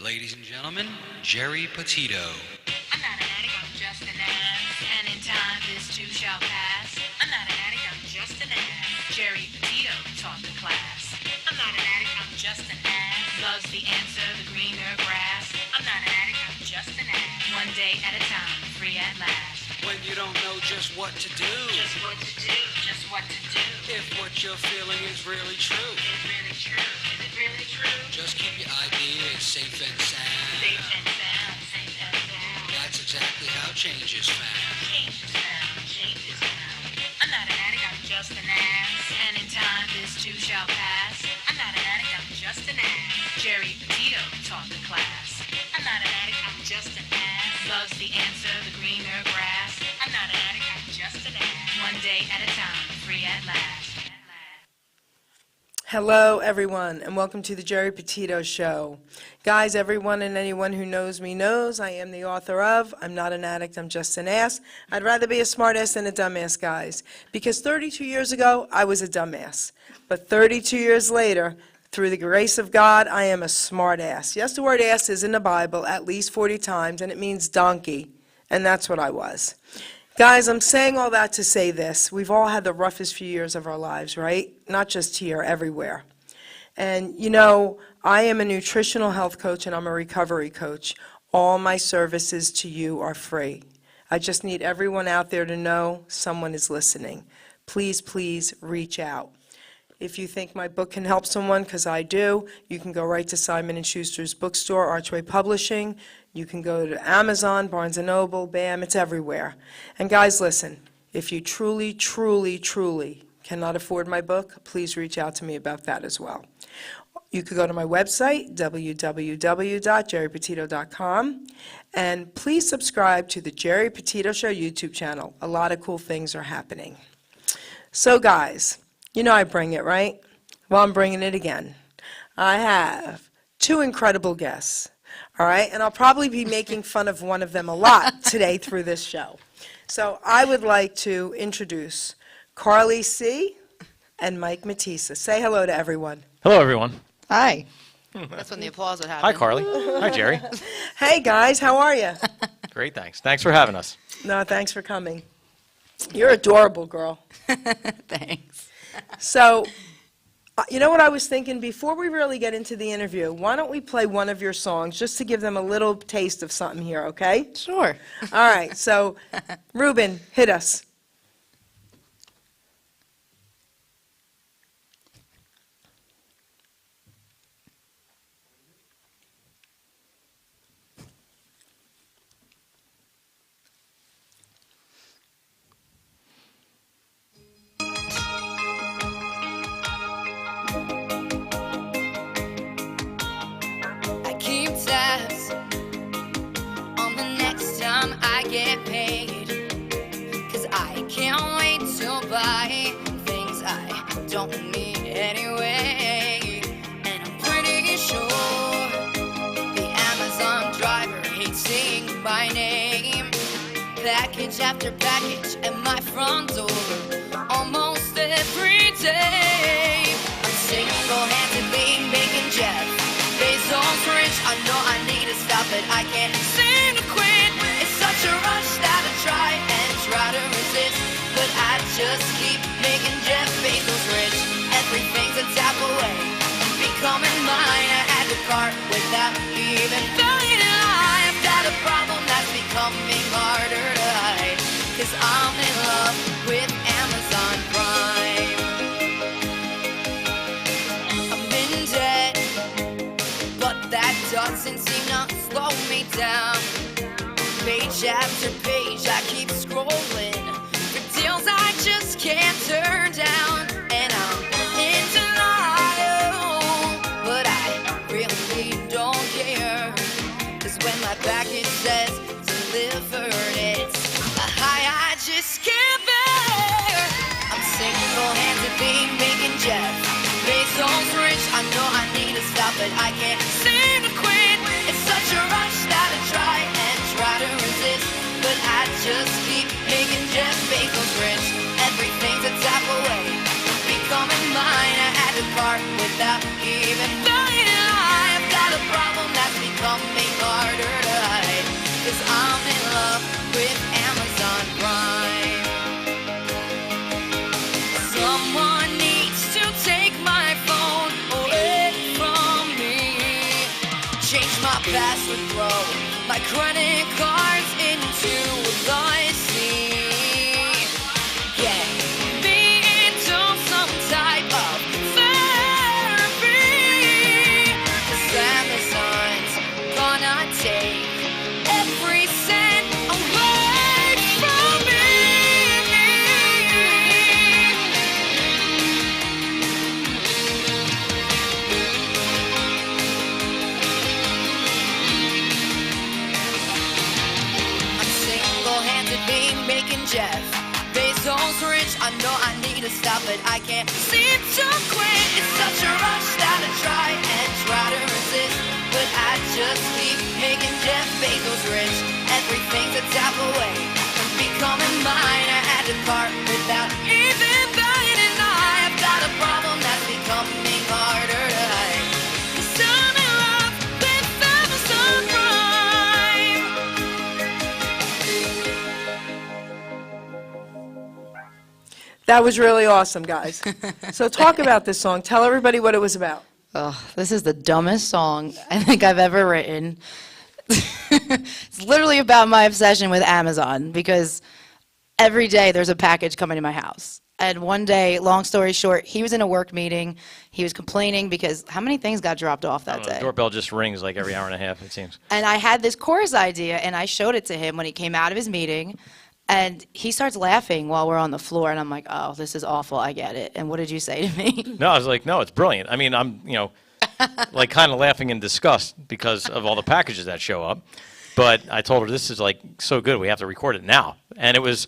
Ladies and gentlemen, Geri Petito. I'm not an addict, I'm just an ass. And in time, this too shall pass. I'm not an addict, I'm just an ass. Geri Petito taught the class. I'm not an addict, I'm just an ass. Loves the answer, the greener grass. I'm not an addict, I'm just an ass. One day at a time, free at last. When you don't know just what to do. Just what to do, just what to do. If what you're feeling is really true. Is really true, is it really true? Just keep your ideas safe and sound. Safe and sound, safe and sound. That's exactly how change is found. Change is found, change is found. I'm not an addict, I'm just an ass. And in time, this too shall pass. I'm not an addict, I'm just an ass. Geri Petito taught the class. I'm not an addict, I'm just an ass. Loves the answer, the greener grass. I'm not an addict, I'm just an ass. One day at a time, free at last. Hello, everyone, and welcome to the Geri Petito Show. Guys, everyone and anyone who knows me knows I am the author of I'm Not an Addict, I'm Just an Ass. I'd rather be a smartass than a dumbass, guys, because 32 years ago, I was a dumbass. But 32 years later, through the grace of God, I am a smartass. Yes, the word ass is in the Bible at least 40 times, and it means donkey, and that's what I was. Guys, I'm saying all that to say this. We've all had the roughest few years of our lives, right? Not just here, everywhere. And, you know, I am a nutritional health coach and I'm a recovery coach. All my services to you are free. I just need everyone out there to know someone is listening. Please, please reach out. If you think my book can help someone, because I do, you can go right to Simon & Schuster's bookstore, Archway Publishing. You can go to Amazon, Barnes & Noble, BAM, it's everywhere. And guys, listen, if you truly, truly, truly cannot afford my book, please reach out to me about that as well. You could go to my website, www.geripetito.com, and please subscribe to the Geri Petito Show YouTube channel. A lot of cool things are happening. So guys, you know I bring it, right? Well, I'm bringing it again. I have two incredible guests, all right? And I'll probably be making fun of one of them a lot today through this show. So I would like to introduce KARLY C. and Mike MATISA. Say hello to everyone. Hello, everyone. Hi. That's when the applause would happen. Hi, KARLY. Hi, Geri. Hey, guys, how are you? Great, thanks. Thanks for having us. No, thanks for coming. You're adorable, girl. Thanks. So, you know what I was thinking? Before we really get into the interview, why don't we play one of your songs just to give them a little taste of something here, okay? Sure. All right, so, Ruben, hit us. I keep tabs on the next time I get paid, 'cause I can't wait to buy things I don't need anyway. And I'm pretty sure the Amazon driver hates seeing my name, package after package at my front door almost every day. I'm single-handedly making Jeff Bezos rich. I know I need to stop, but I can't seem to quit. It's such a rush that I try to resist, but I just keep making Jeff Bezos rich. Everything's a tap away, becoming mine. I had to part without even feeling alive. I've got a problem that's becoming harder to hide, 'cause I'm in love with Amazon Prime. I've been dead, but that doesn't seem to slow me down. Page after page, I keep scrolling for deals I just can't turn down. And I'm in denial, but I really don't care, 'cause when my package says delivered, it's a high I just can't bear. I'm single-handedly making Jeff Bezos rich. I know I need to stop, but I can't seem to quit. It's such a rush that I try to resist, but I just keep making Jeff Bezos rich. Everything's a tap away, becoming mine. I had to part without even feeling alive. I've got a problem that's become like credit cards into the sea. Get me into some type of therapy. 'Cause Amazon's gonna take every cent away from me. I'm single-handedly making Jeff Bezos rich. I know I need to stop, but I can't seem to quit. It's such a rush that I try to resist, but I just keep making Jeff Bezos rich. Everything's a tap away from becoming mine. I had to part without even buying an eye. I've got a problem that's becoming harder to hide. 'Cause I'm in love with Amazon Prime. That was really awesome, guys. So talk about this song. Tell everybody what it was about. Oh, this is the dumbest song I think I've ever written. It's literally about my obsession with Amazon because every day there's a package coming to my house. And one day, long story short, he was in a work meeting. He was complaining because how many things got dropped off that The day? doorbell just rings like every hour and a half, it seems. And I had this chorus idea, and I showed it to him when he came out of his meeting. And he starts laughing while we're on the floor, and I'm like, oh, this is awful. I get it. And what did you say to me? No, I was like, no, it's brilliant. I mean, I'm, like kind of laughing in disgust because of all the packages that show up. But I told her, this is like so good, we have to record it now. And it was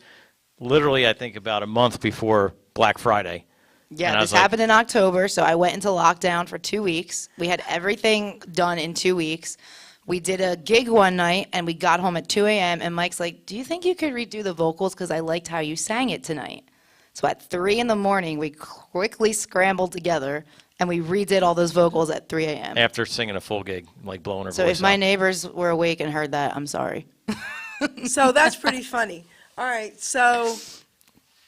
literally, I think, about a month before Black Friday. And Yeah, I this was like, happened in October, so I went into lockdown for 2 weeks. We had everything done in 2 weeks. We did a gig one night, and we got home at 2 a.m., and Mike's like, do you think you could redo the vocals because I liked how you sang it tonight? So at 3 in the morning, we quickly scrambled together, and we redid all those vocals at 3 a.m. after singing a full gig, like blowing her So voice if my out. neighbors were awake and heard that, I'm sorry. So that's pretty funny. All right, so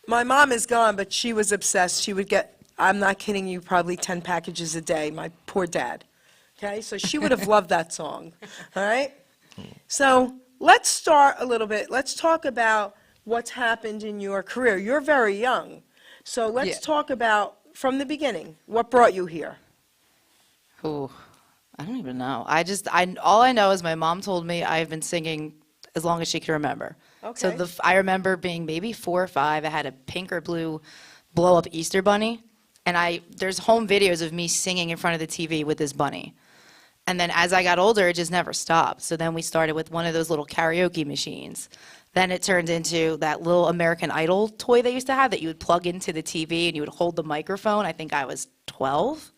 my mom is gone, but she was obsessed. She would get, I'm not kidding you, probably 10 packages a day, my poor dad. Okay, so she would have loved that song. All right? So let's start a little bit. Let's talk about what's happened in your career. You're very young. So let's Yeah. talk about from the beginning. What brought you here? Ooh, I don't even know. All I know is my mom told me I've been singing as long as she can remember. So Okay. I remember being maybe 4 or 5. I had a pink or blue blow up Easter bunny, and there's home videos of me singing in front of the TV with this bunny. And then as I got older, it just never stopped. So then we started with one of those little karaoke machines. Then it turned into that little American Idol toy they used to have that you would plug into the TV and you would hold the microphone. I think I was 12.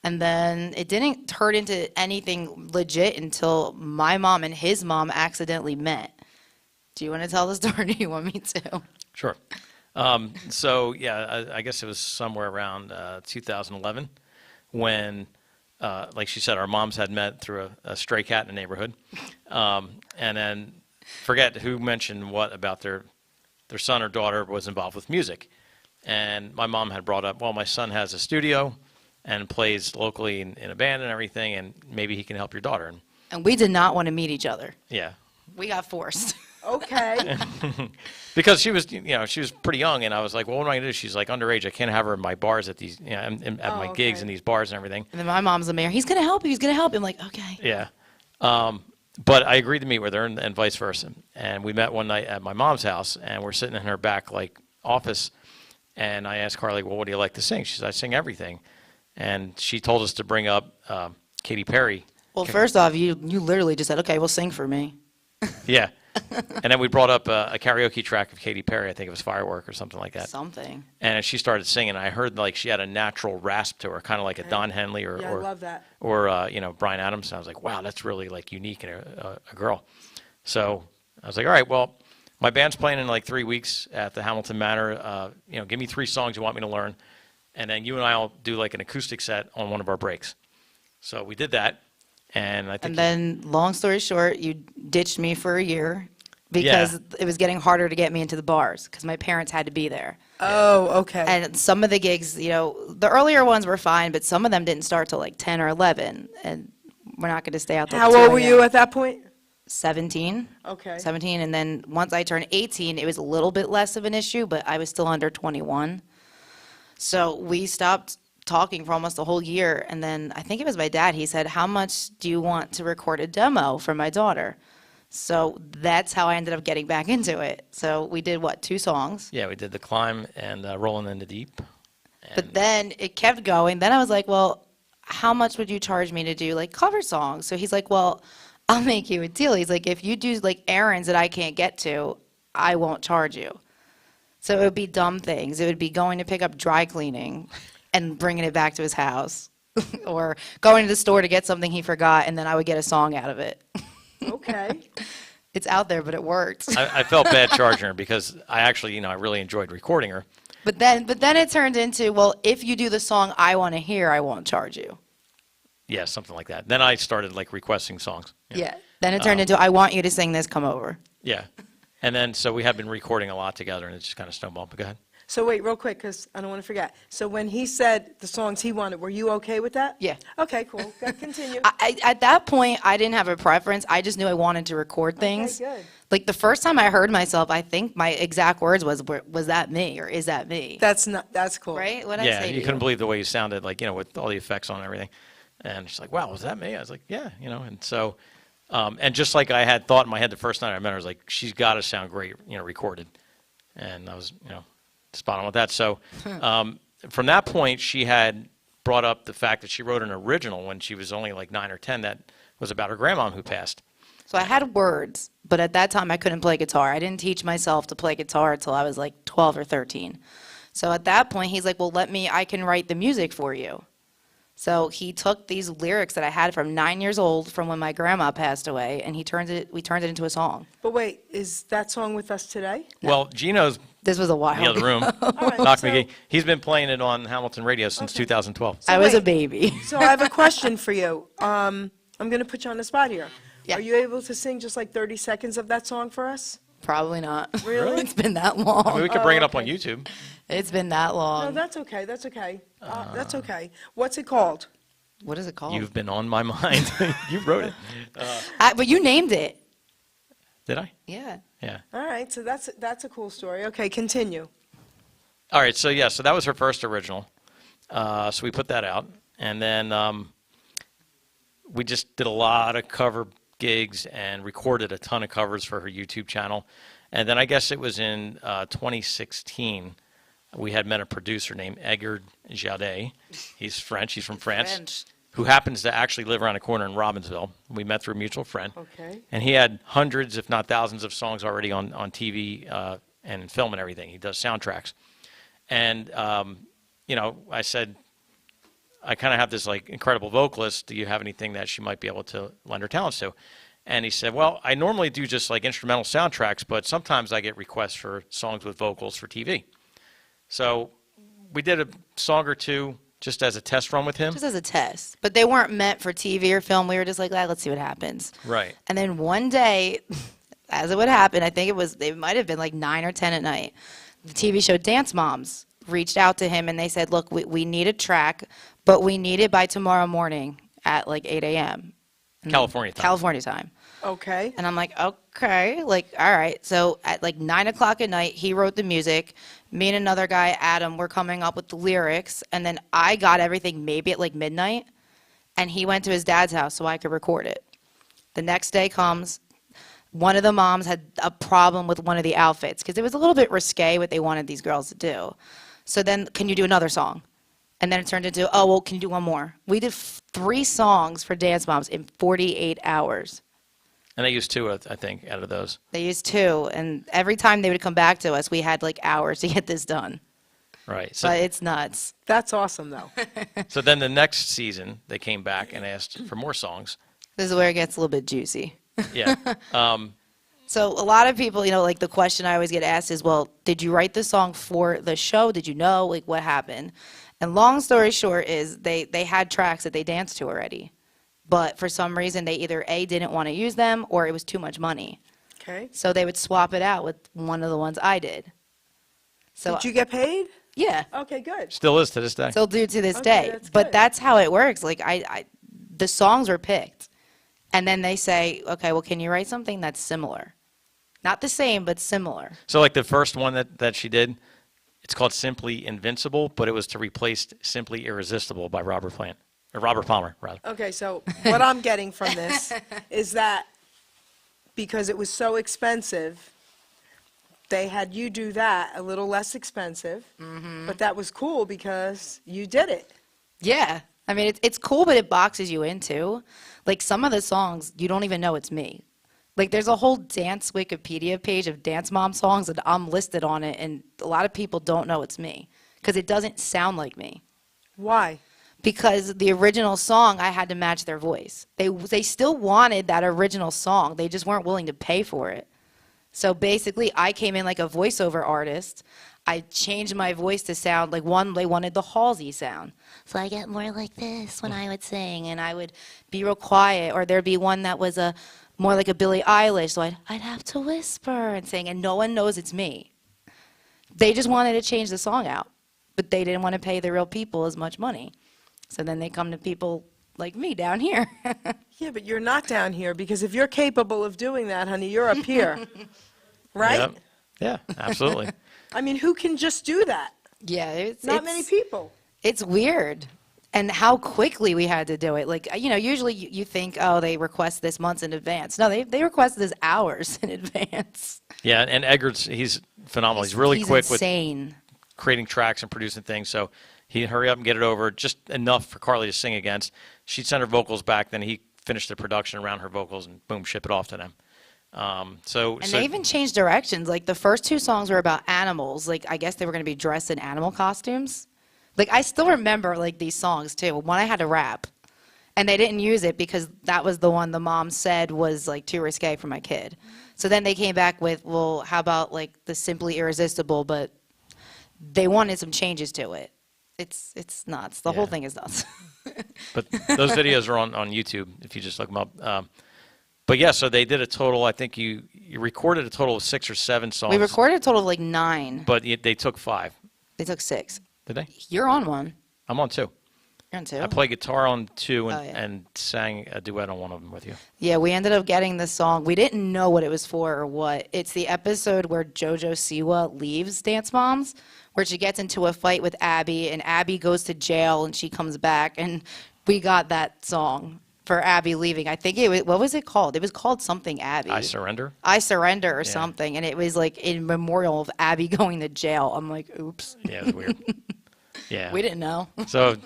And then it didn't turn into anything legit until my mom and his mom accidentally met. Do you want to tell the story or do you want me to? Sure. So, yeah, I guess it was somewhere around 2011 when, like she said, our moms had met through a stray cat in the neighborhood. And then forget who mentioned what about their son or daughter was involved with music. And my mom had brought up, well, my son has a studio and plays locally in a band and everything, and maybe he can help your daughter. And we did not want to meet each other. Yeah. We got forced. Okay. Because she was, she was pretty young, and I was like, well, what am I going to do? She's like underage. I can't have her in my bars at these, at my gigs and these bars and everything. And then my mom's the mayor. He's going to help you. He's going to help you. I'm like, okay. Yeah. But I agreed to meet with her and vice versa. And we met one night at my mom's house, and we're sitting in her back, office. And I asked Carly, well, what do you like to sing? She said, I sing everything. And she told us to bring up Katy Perry. Well, first off, you literally just said, okay, well, sing for me. Yeah. And then we brought up a karaoke track of Katy Perry. I think it was Firework or something like that. Something. And she started singing. I heard she had a natural rasp to her, kind of like a Don Henley or Yeah, I love that. or Bryan Adams. And I was like, wow, that's really unique in a girl. So I was like, all right, well, my band's playing in 3 weeks at the Hamilton Manor. Give me 3 songs you want me to learn, and then you and I'll do an acoustic set on one of our breaks. So we did that, and I think. And then, long story short, you ditched me for a year because it was getting harder to get me into the bars because my parents had to be there. Oh, okay. And some of the gigs, the earlier ones were fine, but some of them didn't start till 10 or 11, and we're not going to stay out there. How till old 2 were you a.m. at that point? 17. Okay. 17, and then once I turned 18, it was a little bit less of an issue, but I was still under 21. So we stopped talking for almost a whole year, and then I think it was my dad. He said, "How much do you want to record a demo for my daughter?" So that's how I ended up getting back into it. So we did, what, 2 songs? Yeah, we did The Climb and Rolling in the Deep. But then it kept going. Then I was like, well, how much would you charge me to do, like, cover songs? So he's like, well, I'll make you a deal. He's like, if you do, like, errands that I can't get to, I won't charge you. So it would be dumb things. It would be going to pick up dry cleaning and bringing it back to his house, or going to the store to get something he forgot, and then I would get a song out of it. Okay. It's out there, but it worked. I felt bad charging her because I actually, I really enjoyed recording her. But then it turned into, well, if you do the song I want to hear, I won't charge you. Yeah, something like that. Then I started like requesting songs. Yeah. Then it turned into, I want you to sing this, come over. Yeah. And then, so we have been recording a lot together, and it just kind of snowballed. But go ahead. So wait, real quick, because I don't want to forget. So when he said the songs he wanted, were you okay with that? Yeah. Okay, cool. Continue. At that point, I didn't have a preference. I just knew I wanted to record things. Okay, good. Like the first time I heard myself, I think my exact words was that me, or is that me? That's cool. Right? What I Yeah, say to you couldn't believe the way you sounded, like, with all the effects on and everything. And she's like, wow, was that me? I was like, yeah, and so, and just like I had thought in my head the first night I met her, I was like, she's got to sound great, recorded. And I was, spot on with that. So from that point, she had brought up the fact that she wrote an original when she was only like 9 or 10 that was about her grandmom who passed. So I had words, but at that time I couldn't play guitar. I didn't teach myself to play guitar until I was like 12 or 13. So at that point, he's like, well, I can write the music for you. So he took these lyrics that I had from 9 years old from when my grandma passed away, and we turned it into a song. But wait, is that song with us today? Well, Gino's This was a in while the other room. All right, Knock so- McGee. He's been playing it on Hamilton radio since 2012. I was a wait. baby. So I have a question for you. I'm going to put you on the spot here. Yeah. Are you able to sing just like 30 seconds of that song for us? Probably not. Really? It's been that I mean, long. we could bring it up on okay. YouTube. It's been that No, long. that's okay. That's okay. That's okay. What's it called? What is it called? You've been on my mind. You wrote it. But you named it. Did I? Yeah. Yeah. All right. So that's a cool story. Okay, continue. All right, so that was her first original. So we put that out, and then we just did a lot of cover gigs and recorded a ton of covers for her YouTube channel. And then I guess it was in 2016, we had met a producer named Edgar Jaudet. He's French. He's from France. Who happens to actually live around the corner in Robbinsville. We met through a mutual friend. Okay. And he had hundreds, if not thousands, of songs already on TV and film and everything. He does soundtracks. And, I said, I kind of have this like incredible vocalist. Do you have anything that she might be able to lend her talents to? And he said, well, I normally do just like instrumental soundtracks, but sometimes I get requests for songs with vocals for TV. So we did a song or two just as a test run with him. Just as a test. But they weren't meant for TV or film. We were just like, let's see what happens. Right. And then one day, as it would happen, I think they might have been like 9 or 10 at night, the TV show Dance Moms reached out to him and they said, look, we need a track, but we need it by tomorrow morning at like 8 a.m. California time. California time. Okay. And I'm like, okay, like, all right. So at like 9 o'clock at night, he wrote the music. Me and another guy, Adam, were coming up with the lyrics. And then I got everything maybe at like midnight. And he went to his dad's house so I could record it. The next day comes. One of the moms had a problem with one of the outfits because it was a little bit risque what they wanted these girls to do. So then, can you do another song? And then it turned into, oh, well, can you do one more? We did 3 songs for Dance Moms in 48 hours. And they used 2, I think, out of those. They used 2, and every time they would come back to us, we had like hours to get this done. Right. So, But it's nuts. That's awesome, though. so then the next season, they came back and asked for more songs. This is where it gets a little bit juicy. Yeah. So a lot of people, like the question I always get asked is, well, did you write the song for the show? Did you know? Like, what happened? And long story short is they had tracks that they danced to already. But for some reason, they either A, didn't want to use them, or it was too much money. Okay. So they would swap it out with one of the ones I did. So Did you get paid? yeah, Okay, good. Still is to this day. still do to this Okay, day. that's But good. that's how it works. Like the songs were picked. And then they say, okay, well, can you write something that's similar? Not the same, but similar. So like the first one that she did, it's called Simply Invincible, but it was to replace Simply Irresistible by Robert Palmer, rather. Okay, so what I'm getting from this is that because it was so expensive, they had you do that a little less expensive, but that was cool because you did it. Yeah. I mean, it's cool, but it boxes you into. Like, some of the songs, you don't even know it's me. Like, there's a whole dance Wikipedia page of Dance Mom songs, and I'm listed on it, and a lot of people don't know it's me because it doesn't sound like me. Why? Because the original song, I had to match their voice. They still wanted that original song. They just weren't willing to pay for it. So basically, I came in like a voiceover artist. I changed my voice to sound like they wanted the Halsey sound. So I get more like this when I would sing, and I would be real quiet. Or there'd be one that was more like a Billie Eilish, so I'd have to whisper and sing, and no one knows it's me. They just wanted to change the song out, but they didn't want to pay the real people as much money. So then they come to people like me down here. Yeah, but you're not down here because if you're capable of doing that, honey, you're up here. Right? Yep. Yeah, absolutely. I mean, who can just do that? Yeah, Not many people. It's weird. And how quickly we had to do it. Like, usually you think, oh, they request this months in advance. No, they request this hours in advance. Yeah, and Eggers, he's phenomenal. He's really quick insane. with creating tracks and producing things. So he'd hurry up and get it over, just enough for KARLY to sing against. She'd send her vocals back, then he finished the production around her vocals, and boom, ship it off to them. They even changed directions. Like, the first two songs were about animals. Like, I guess they were going to be dressed in animal costumes. Like, I still remember, like, these songs, too. One I had to rap, and they didn't use it because that was the one the mom said was, like, too risque for my kid. So then they came back with, well, how about, like, the Simply Irresistible, but they wanted some changes to it. It's nuts. The whole thing is nuts. But those videos are on YouTube if you just look them up. But yeah, so they did a total, I think you recorded a total of 6 or 7 songs. We recorded a total of, like, 9. But they took 5. They took 6. Did they? You're on one. I'm on 2. You're on 2? I play guitar on 2 and, Oh, yeah. and sang a duet on one of them with you. Yeah, we ended up getting the song. We didn't know what it was for or what. It's the episode where JoJo Siwa leaves Dance Moms, where she gets into a fight with Abby, and Abby goes to jail, and she comes back, and we got that song for Abby leaving. I think what was it called? It was called something Abby. I Surrender? I Surrender or something, and it was like in memorial of Abby going to jail. I'm like, oops. Yeah, it was weird. Yeah. We didn't know. So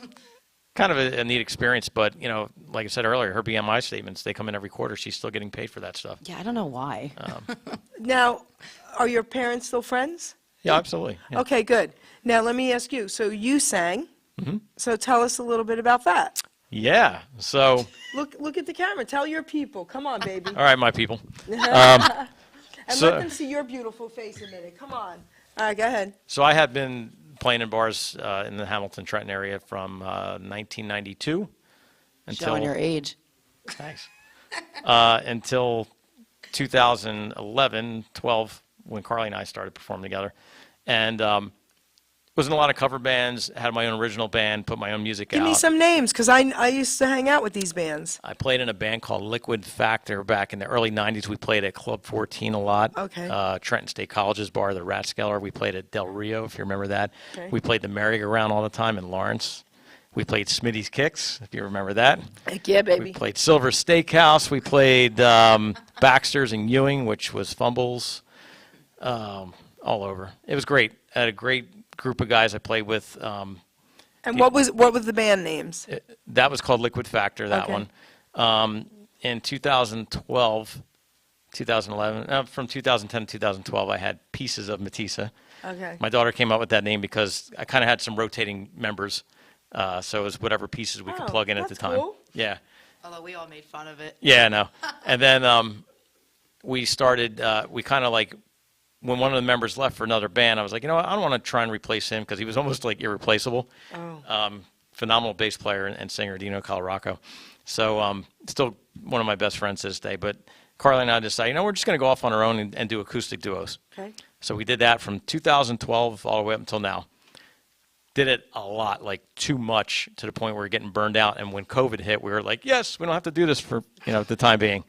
kind of a neat experience, but, like I said earlier, her BMI statements, they come in every quarter. She's still getting paid for that stuff. Yeah, I don't know why. Now, are your parents still friends? Yeah, absolutely. Yeah. Okay, good. Now, let me ask you. So you sang. So tell us a little bit about that. Yeah. So, Look at the camera. Tell your people. Come on, baby. all right, my people. And so- let them see your beautiful face a minute. Come on. All right, go ahead. So I had been playing in bars in the Hamilton, Trenton area from 1992 Showing your until age. thanks until 2011, 12 when KARLY and I started performing together, and was in a lot of cover bands. Had my own original band, put my own music Give out. me some names, because I used to hang out with these bands. I played in a band called Liquid Factor back in the early 90s. We played at Club 14 a lot. Okay. Trenton State College's bar, the Rathskeller. We played at Del Rio, if you remember that. Okay. We played the Merry-Go-Round all the time in Lawrence. We played Smitty's Kicks, if you remember that. Heck yeah, We baby. played Silver Steakhouse. We played Baxter's and Ewing, which was Fumbles, all over. It was great. I had a great group of guys I played with. And what was the band names? That was called Liquid Factor, that Okay. one. In 2012, 2011, from 2010 to 2012, I had Pieces of MATISA. Okay. My daughter came up with that name because I kind of had some rotating members, so it was whatever pieces we could Oh, plug in at the that's time. cool. Yeah. Although we all made fun of it. Yeah, no. And then we started, we kind of like, when one of the members left for another band, I was like, you know what, I don't want to try and replace him because he was almost like irreplaceable. Oh. Phenomenal bass player and singer, Dino Colaraco. So still one of my best friends to this day. But KARLY and I decided, we're just going to go off on our own and do acoustic duos. Okay. So we did that from 2012 all the way up until now. did it a lot, like too much to the point where we're getting burned out. And when COVID hit, we were like, yes, we don't have to do this for, the time being.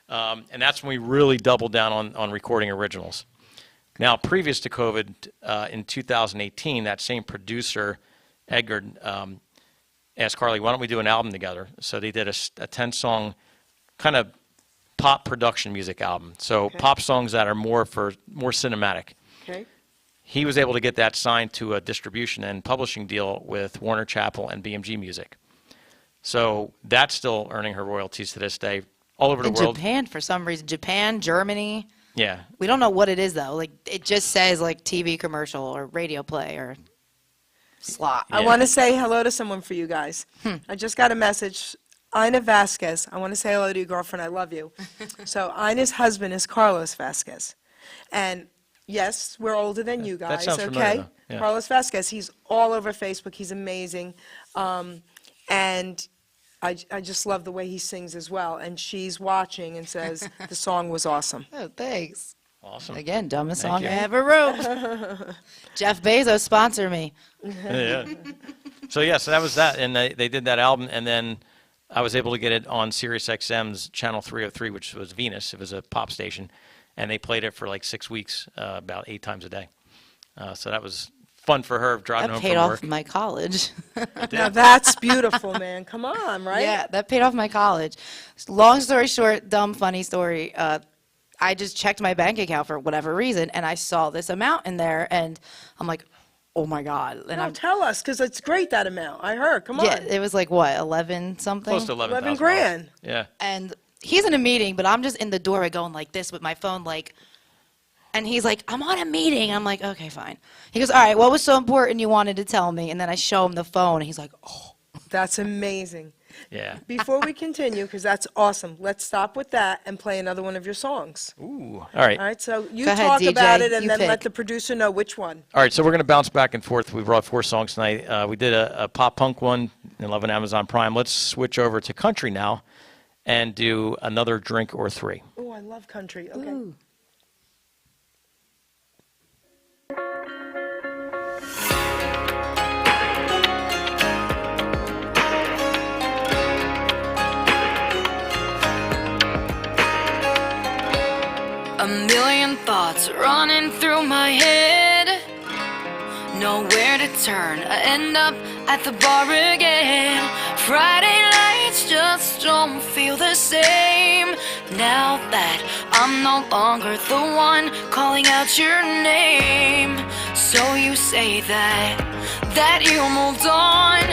And that's when we really doubled down on recording originals. Now, previous to COVID, in 2018, that same producer, Edgar, asked Carly, why don't we do an album together? So they did a 10-song kind of pop production music album. So pop songs that are more cinematic. Okay. He was able to get that signed to a distribution and publishing deal with Warner Chappell and BMG Music. So that's still earning her royalties to this day all over the In world. Japan, for some reason. Japan, Germany. Yeah. We don't know what it is, though. Like, it just says, like, TV commercial or radio play or slot. I want to say hello to someone for you guys. I just got a message. Ina Vasquez. I want to say hello to your girlfriend. I love you. So Ina's husband is Carlos Vasquez. And yes, we're older than you guys, sounds familiar, okay? though. Yeah. Carlos Vasquez, he's all over Facebook. He's amazing. And I just love the way he sings as well. And she's watching and says the song was awesome. Oh, thanks. Awesome. Again, dumbest Thank song you. I ever wrote. Jeff Bezos, sponsor me. Yeah. So that was that. And they did that album. And then I was able to get it on Sirius XM's Channel 303, which was Venus. It was a pop station. And they played it for like 6 weeks, about 8 times a day. So that was fun for her driving That home paid from off work. my college. Now that's beautiful, man. Come on, right? Yeah, that paid off my college. Long story short, dumb, funny story. I just checked my bank account for whatever reason, and I saw this amount in there, and I'm like, oh my God. And No, tell us, because it's great, that amount. I heard. Come on. yeah, it was like, what, 11 something? Close to 11 $11,000. grand. Yeah. And he's in a meeting, but I'm just in the doorway going like this with my phone, like, and he's like, I'm on a meeting. I'm like, okay, fine. He goes, all right, what was so important you wanted to tell me? And then I show him the phone, and he's like, oh. That's amazing. Yeah. Before we continue, because that's awesome, let's stop with that and play another one of your songs. Ooh. All right. All right, so you Go ahead, talk DJ, about it and you then let pick. the producer know which one. All right, so we're going to bounce back and forth. We brought 4 songs tonight. We did a pop punk one in Love and Amazon Prime. Let's switch over to country now and do Another Drink or Three. Oh, I love country. Okay. Ooh. A million thoughts running through my head. Nowhere to turn, I end up at the bar again. Friday nights just don't feel the same. Now that I'm no longer the one calling out your name. So you say that you moved on,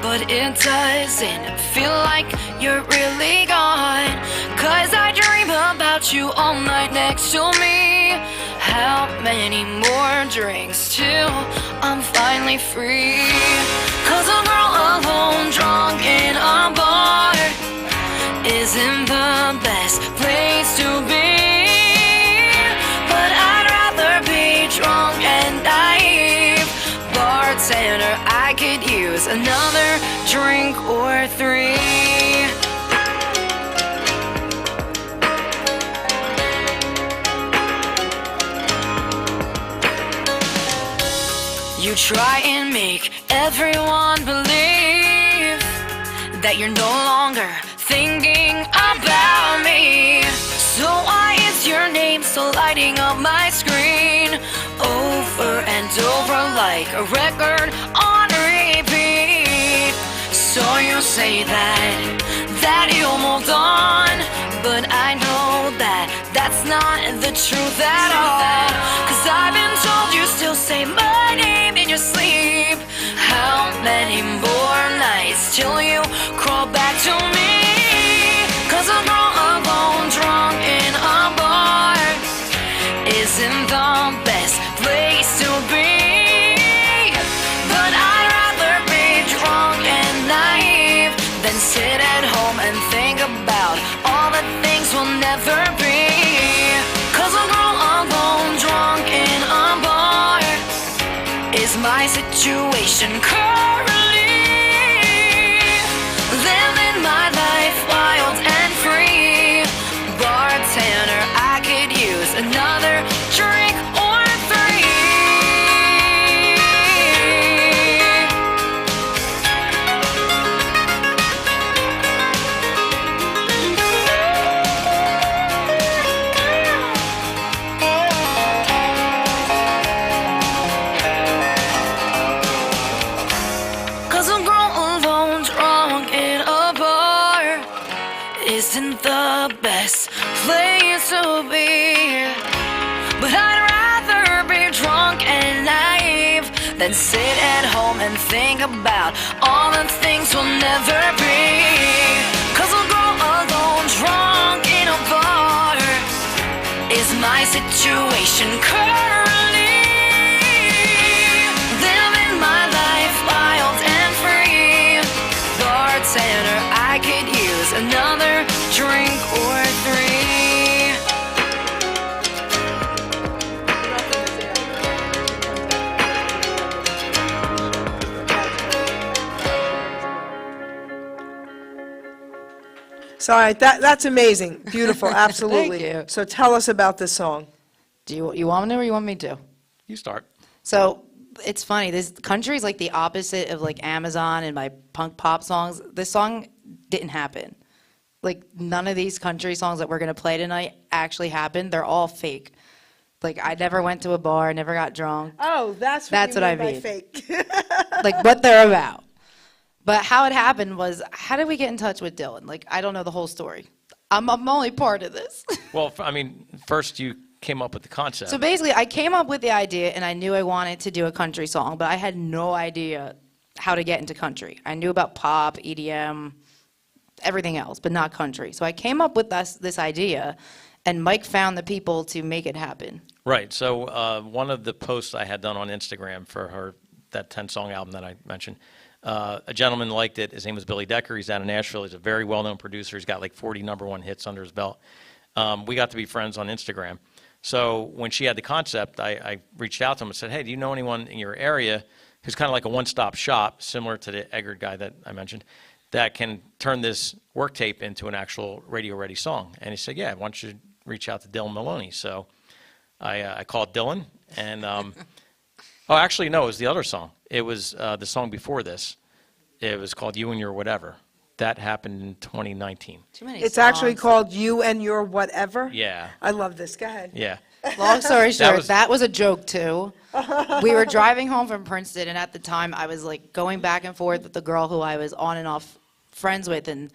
but it doesn't feel like you're really gone. 'Cause I dream about you all night next to me. How many more drinks till I'm finally free? 'Cause a girl alone drunk in a bar isn't the best place to be. But I'd rather be drunk and naive. Bartender, I could use another drink or 3. You try and make everyone believe that you're no longer thinking about me. So why is your name still lighting up my screen over and over like a record on repeat? So you say that you moved on, but I know that that's not the truth at all. 'Cause I've been told you still say my name in your sleep. How many more nights till you crawl back to me? 'Cause a girl alone drunk in a bar isn't the best place to be. But I'd rather be drunk and naive than sit at home and think about all the things we'll never be. 'Cause a girl alone drunk in a bar is my situation currently. Living my life wild and free. Bartender, I could use another drink or 3. than sit at home and think about all the things we'll never be. Cause I'll go alone, drunk in a bar, is my situation currently. Living my life wild and free. Bartender, I could use another drink or three. So, all right, that's amazing. Beautiful, absolutely. Thank you. So tell us about this song. Do you want me to or you want me to? You start. So it's funny. This country is like the opposite of like Amazon and my punk pop songs. This song didn't happen. Like none of these country songs that we're gonna play tonight actually happened. They're all fake. Like I never went to a bar, never got drunk. Oh, that's That's you what I by mean. fake. Like what they're about. But how it happened was, how did we get in touch with Dylan? Like I don't know the whole story. I'm only part of this. Well, I mean, first you came up with the concept. So basically, I came up with the idea, and I knew I wanted to do a country song, but I had no idea how to get into country. I knew about pop, EDM, everything else, but not country. So I came up with this idea, and Mike found the people to make it happen. Right. So one of the posts I had done on Instagram for that 10-song album that I mentioned, a gentleman liked it. His name was Billy Decker. He's down in Nashville. He's a very well-known producer. He's got like 40 #1 hits under his belt. We got to be friends on Instagram. So when she had the concept, I reached out to him and said, hey, do you know anyone in your area who's kind of like a one-stop shop, similar to the Eggert guy that I mentioned, that can turn this work tape into an actual radio-ready song? And he said, yeah, why don't you reach out to Dylan Maloney? So I called Dylan, and oh, actually, no, it was the other song. It was the song before this. It was called You and Your Whatever. That happened in 2019. Too many It's actually songs. called You and Your Whatever? Yeah. I love this. Go ahead. Yeah. Long story short, was- that was a joke too. We were driving home from Princeton, and at the time, I was like going back and forth with the girl who I was on and off friends with, and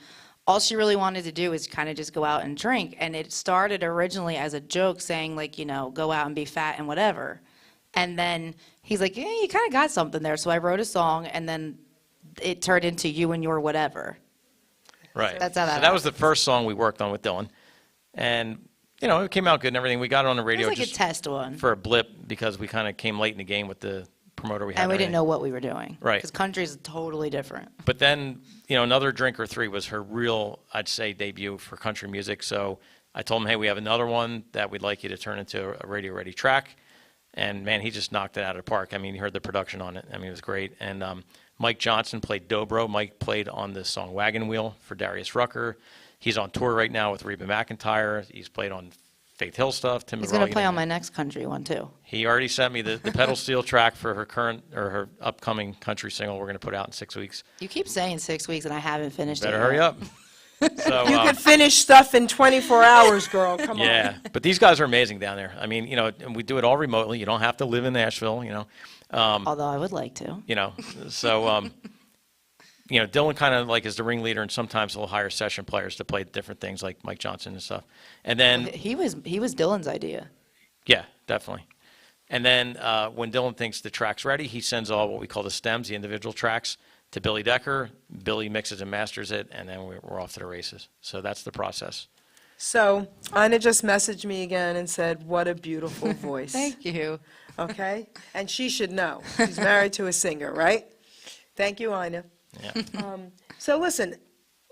all she really wanted to do was kind of just go out and drink. And it started originally as a joke, saying like, you know, go out and be fat and whatever. And then he's like, yeah, you kind of got something there. So I wrote a song, and then it turned into You and Your Whatever. Right. That's how that So that was the happened. first song we worked on with Dylan. And, you know, it came out good and everything. We got it on the It radio was like a just test one. for a blip because we kind of came late in the game with the promoter we had. And we didn't already. know what we were doing. Right. Because country is totally different. But then, you know, Another Drink or Three was her real, I'd say, debut for country music. So I told him, hey, we have another one that we'd like you to turn into a radio-ready track. And, man, he just knocked it out of the park. I mean, you heard the production on it. I mean, it was great. And Mike Johnson played dobro. Mike played on the song Wagon Wheel for Darius Rucker. He's on tour right now with Reba McEntire. He's played on Faith Hill stuff. Tim He's McGraw, going to you play name on it. my next country one, too. He already sent me the pedal steel track for her current or her upcoming country single we're going to put out in 6 weeks. You keep saying 6 weeks, and I haven't finished it Better yet. hurry up. So, You could finish stuff in 24 hours, girl. Come on. yeah, but these guys are amazing down there. I mean, you know, and we do it all remotely. You don't have to live in Nashville, you know. Although I would like to. You know, so you know, Dylan kind of like is the ringleader, and sometimes he'll hire session players to play different things, like Mike Johnson and stuff. And then, He was Dylan's idea. yeah, definitely. And then when Dylan thinks the track's ready, he sends all what we call the stems, the individual tracks, to Billy Decker. Billy mixes and masters it, and then we're off to the races. So that's the process. So, Ina just messaged me again and said, what a beautiful voice. Thank you. Okay? And she should know. She's married to a singer, right? Thank you, Ina. Yeah. So listen,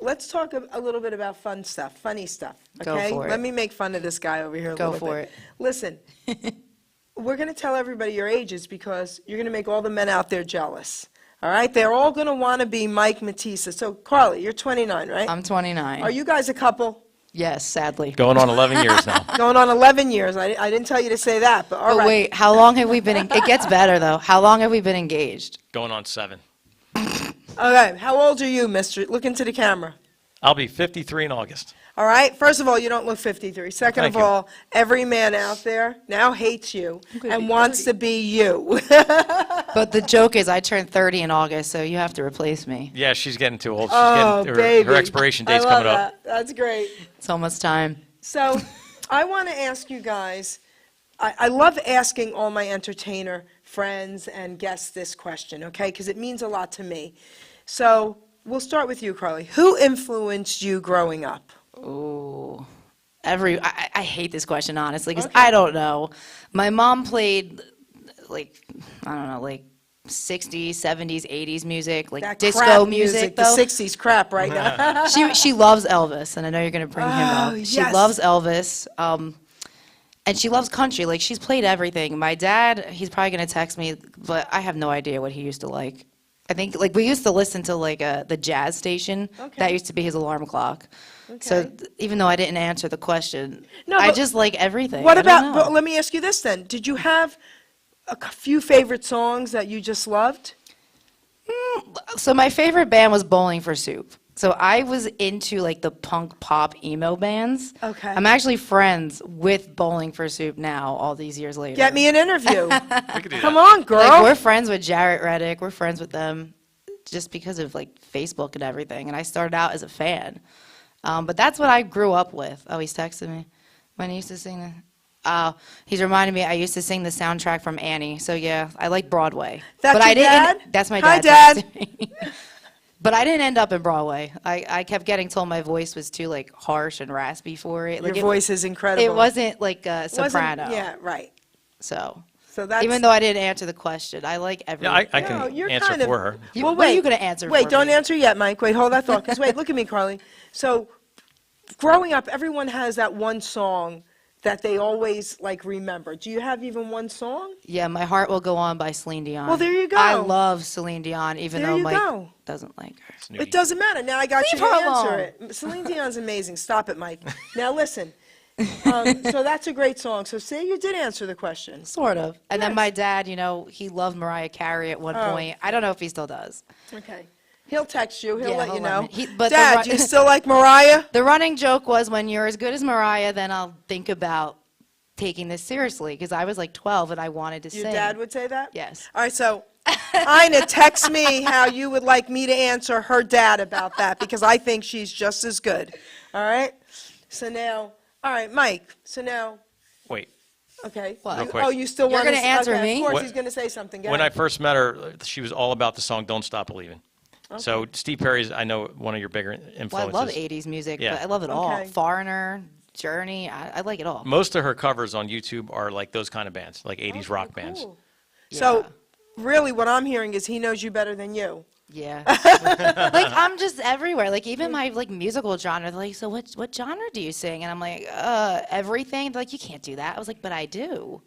let's talk a little bit about fun stuff, funny stuff, Go okay? for it. Let me make fun of this guy over here a Go little for bit. it. Listen, we're going to tell everybody your ages because you're going to make all the men out there jealous, all right? They're all going to want to be Mike Matisa. So, Carly, you're 29, right? I'm 29. Are you guys a couple? Yes, sadly. Going on 11 years now. Going on 11 years. I didn't tell you to say that, but all But right. wait, how long have we been? It gets better though. How long have we been engaged? Going on 7. Okay, how old are you, mister? Look into the camera. I'll be 53 in August. All right, first of all, you don't look 53. Second Thank of you. all, every man out there now hates you gonna and be wants 30. to be you. But the joke is, I turned 30 in August, so you have to replace me. Yeah, she's getting too old. She's Oh, getting, baby. her expiration date's I love coming up. that. That's great. It's almost time. So I want to ask you guys, I love asking all my entertainer friends and guests this question, okay? Because it means a lot to me. So we'll start with you, Carly. Who influenced you growing up? Ooh. I hate this question, honestly, because Okay. I don't know. My mom played, like, I don't know, like 60s, 70s, 80s music, like That disco crap music, the though. 60s crap right now. She loves Elvis, and I know you're going to bring him up. She yes. loves Elvis, and she loves country. Like, she's played everything. My dad, he's probably going to text me, but I have no idea what he used to like. I think, like, we used to listen to, like, the jazz station. Okay. That used to be his alarm clock. So Okay. even though I didn't answer the question, No, I but just like everything. What I don't about, know. but let me ask you this then. Did you have a few favorite songs that you just loved? So my favorite band was Bowling for Soup. So I was into like the punk pop emo bands. Okay. I'm actually friends with Bowling for Soup now, all these years later. Get me an interview. We could do Come that. on, girl. Like, we're friends with Jarrett Reddick. We're friends with them just because of like Facebook and everything. And I started out as a fan. But that's what I grew up with. Oh, he's texting me. When he used to sing he's reminding me I used to sing the soundtrack from Annie. So yeah, I like Broadway. That's but I your didn't. dad? That's my Hi, dad. Dad. texting me. But I didn't end up in Broadway. I kept getting told my voice was too like harsh and raspy for it. Like, Your voice is incredible. It wasn't like a Wasn't- soprano. Yeah, right. So So that's. even though I didn't answer the question, I like everything. Yeah, I No, can you're answer kind of- for her. You- Well, what are wait. you going to answer Wait, for don't me? answer yet, Mike. Wait, hold that thought. Because wait, look at me, Carly. So, growing up, everyone has that one song that they always like remember. Do you have even one song? Yeah, My Heart Will Go On by Celine Dion. Well, there you go. I love Celine Dion, even There though you Mike go. doesn't like her. Snooty. It doesn't matter. Now I got Leave you to her answer alone. it. Celine Dion's amazing. Stop it, Mike. Now listen. So that's a great song. So say you did answer the question. Sort of. And Yes. then my dad, he loved Mariah Carey at one Oh. point. I don't know if he still does. Okay. He'll text you. He'll Yeah, let you he'll let know. me. But the Dad, ru- do you still like Mariah? The running joke was when you're as good as Mariah, then I'll think about taking this seriously because I was like 12 and I wanted to Your sing. dad would say that? Yes. All right, so Ina, text me how you would like me to answer her dad about that because I think she's just as good. All right? So now, all right, Mike. So now, Wait. okay. What? You- Real quick. Oh, you still You're want to gonna answer okay, me? Of course, What- he's going to say something. Go When I ahead. first met her, she was all about the song "Don't Stop Believing." So Steve Perry's, I know, one of your bigger influences. Well, I love 80s music, Yeah. but I love it all. Okay. Foreigner, Journey, I like it all. Most of her covers on YouTube are like those kind of bands, like 80s Okay, rock bands. cool. So Yeah. really what I'm hearing is he knows you better than you. Yeah. Like, I'm just everywhere. Like, even my, like, musical genre, they're like, so what genre do you sing? And I'm like, everything. They're like, you can't do that. I was like, but I do.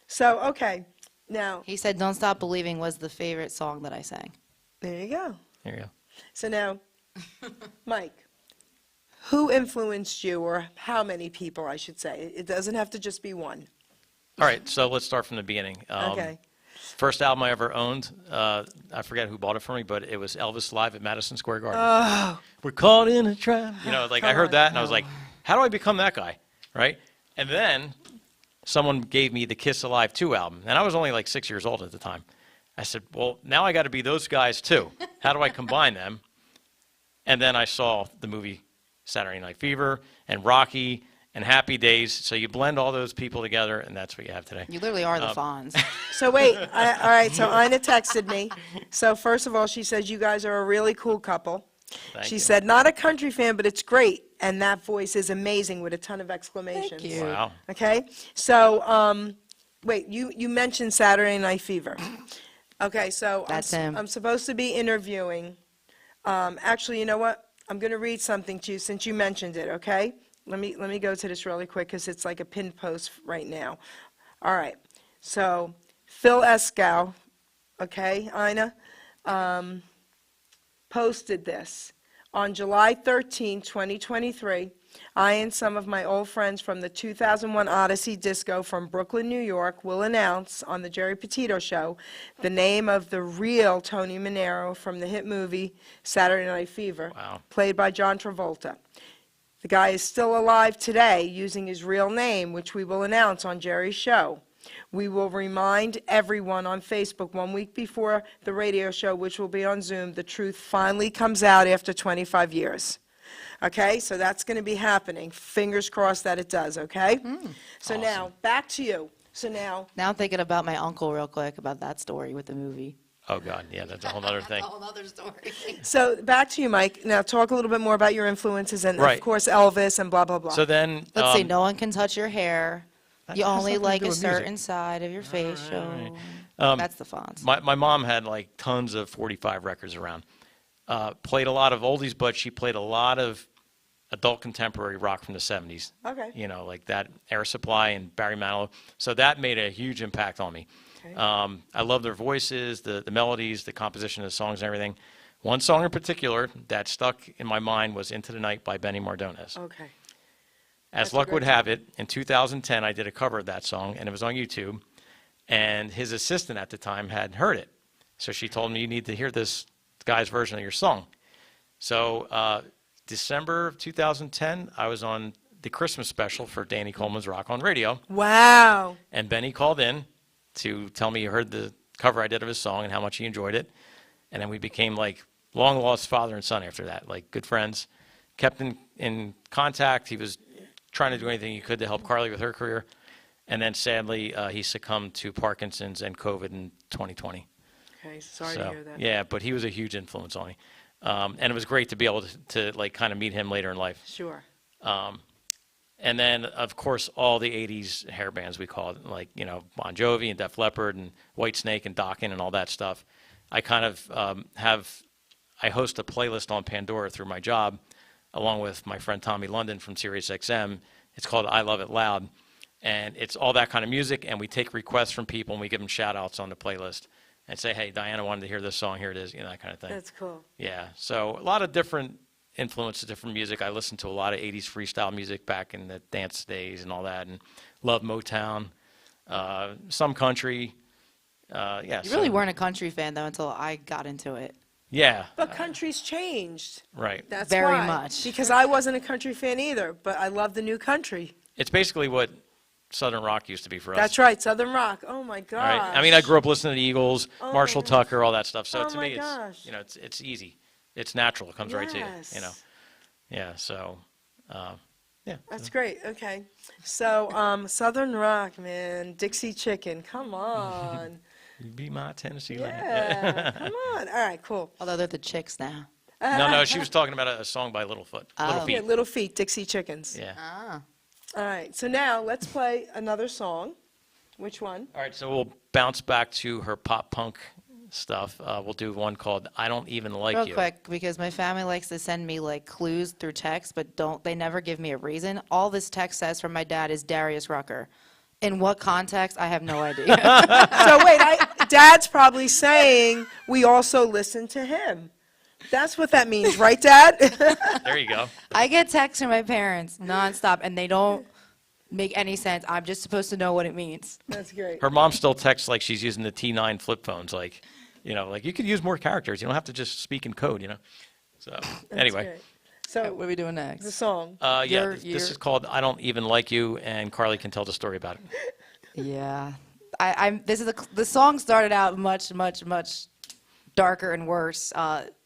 So, okay. Now, He said, Don't Stop Believing was the favorite song that I sang. there you go. There you go. So now, Mike, who influenced you, or how many people, I should say? It doesn't have to just be one. All right, so let's start from the beginning. Okay. First album I ever owned, I forget who bought it for me, but it was Elvis live at Madison Square Garden. Oh, We're caught in a trap. Like I Come heard on. that and I was like, how do I become that guy, right? And then someone gave me the Kiss Alive 2 album, and I was only like 6 years old at the time. I said, well, now I got to be those guys too. How do I combine them? And then I saw the movie Saturday Night Fever and Rocky and Happy Days. So you blend all those people together, and that's what you have today. You literally are the Fonz. so wait. All right, so Ina texted me. So first of all, she says, you guys are a really cool couple. Thank She you. said, not a country fan, but it's great. And that voice is amazing with a ton of exclamations. you. Wow. Okay, so, wait, you mentioned Saturday Night Fever. Okay, so That's him. I'm supposed to be interviewing. Actually, you know what? I'm going to read something to you since you mentioned it, okay? Let me go to this really quick because it's like a pinned post right now. All right, so Phil Escow, okay, Ina, posted this. On July 13, 2023, I and some of my old friends from the 2001 Odyssey Disco from Brooklyn, New York, will announce on the Geri Petito Show the name of the real Tony Manero from the hit movie Saturday Night Fever, Wow. played by John Travolta. The guy is still alive today using his real name, which we will announce on Geri's show. We will remind everyone on Facebook 1 week before the radio show, which will be on Zoom, the truth finally comes out after 25 years. Okay, so that's going to be happening. Fingers crossed that it does, okay? So now, back to you. So now, Now I'm thinking about my uncle real quick about that story with the movie. Oh, God, yeah, that's a whole other thing. Whole other story. so back to you, Mike. Now talk a little bit more about your influences and, Right. of course, Elvis and blah, blah, blah. So then, Let's see. No one can touch your hair. That You has only nothing to like do a with music. certain side of your face show. That's the fonts. my mom had like tons of 45 records around. Played a lot of oldies, but she played a lot of adult contemporary rock from the 70s. Okay. You know, like that Air Supply and Barry Manilow. So that made a huge impact on me. Okay. I love their voices, the melodies, the composition of the songs and everything. One song in particular that stuck in my mind was Into the Night by Benny Mardones. Okay. As That's a luck great would have it, in 2010, I did a cover of that song, and it was on YouTube. And his assistant at the time had heard it. So she told me, you need to hear this guy's version of your song. So December of 2010, I was on the Christmas special for Danny Coleman's Rock on Radio. Wow. And Benny called in to tell me he heard the cover I did of his song and how much he enjoyed it. And then we became like long-lost father and son after that, like good friends. Kept in contact. He was trying to do anything he could to help Carly with her career. And then sadly, he succumbed to Parkinson's and COVID in 2020. Okay, sorry to hear that. Yeah, but he was a huge influence on me. And it was great to be able to like kind of meet him later in life. Sure. And then, of course, all the 80s hair bands we called, like, you know, Bon Jovi and Def Leppard and Whitesnake and Dokken and all that stuff. I kind of I host a playlist on Pandora through my job, along with my friend Tommy London from SiriusXM. It's called I Love It Loud. And it's all that kind of music, and we take requests from people, and we give them shout-outs on the playlist and say, hey, Diana wanted to hear this song, here it is, you know, that kind of thing. That's cool. Yeah, so a lot of different influences, different music. I listened to a lot of 80s freestyle music back in the dance days and all that, and love Motown, some country. Yeah, You really weren't a country fan, though, until I got into it. Yeah, But country's changed. right. That's Very why. much. Because I wasn't a country fan either, but I love the new country. It's basically what Southern rock used to be for us. That's right, Southern rock. Oh my All gosh. right. I mean, I grew up listening to the Eagles, Oh Marshall my gosh. Tucker, all that stuff. So Oh to my me, gosh. it's, you know, it's easy. It's natural. It comes right to you, you know. Yes. Yeah, so, yeah. That's great. Okay. So, Southern rock, man. Dixie Chicken. Come on. You be my Tennessee Yeah. Come on. All right, cool. Although they're the chicks now. No, she was talking about a song by Littlefoot. Little Oh. Feat. Yeah, Little Feet, Dixie Chickens. Yeah. Ah. All right. So now let's play another song. Which one? All right, so we'll bounce back to her pop punk stuff. We'll do one called I Don't Even Like Real You. quick, because my family likes to send me like clues through text, but they never give me a reason. All this text says from my dad is Darius Rucker. In what context? I have no idea. So wait, Dad's probably saying we also listen to him. That's what that means, right, Dad? There you go. I get texts from my parents nonstop, and they don't make any sense. I'm just supposed to know what it means. That's great. Her mom still texts like she's using the T9 flip phones. Like, you know, like you could use more characters. You don't have to just speak in code, you know. So That's anyway, great. So What are we doing the next? song. yeah, You're- this is called I Don't Even Like You, and Carly can tell the story about it. Yeah, the song started out much darker and worse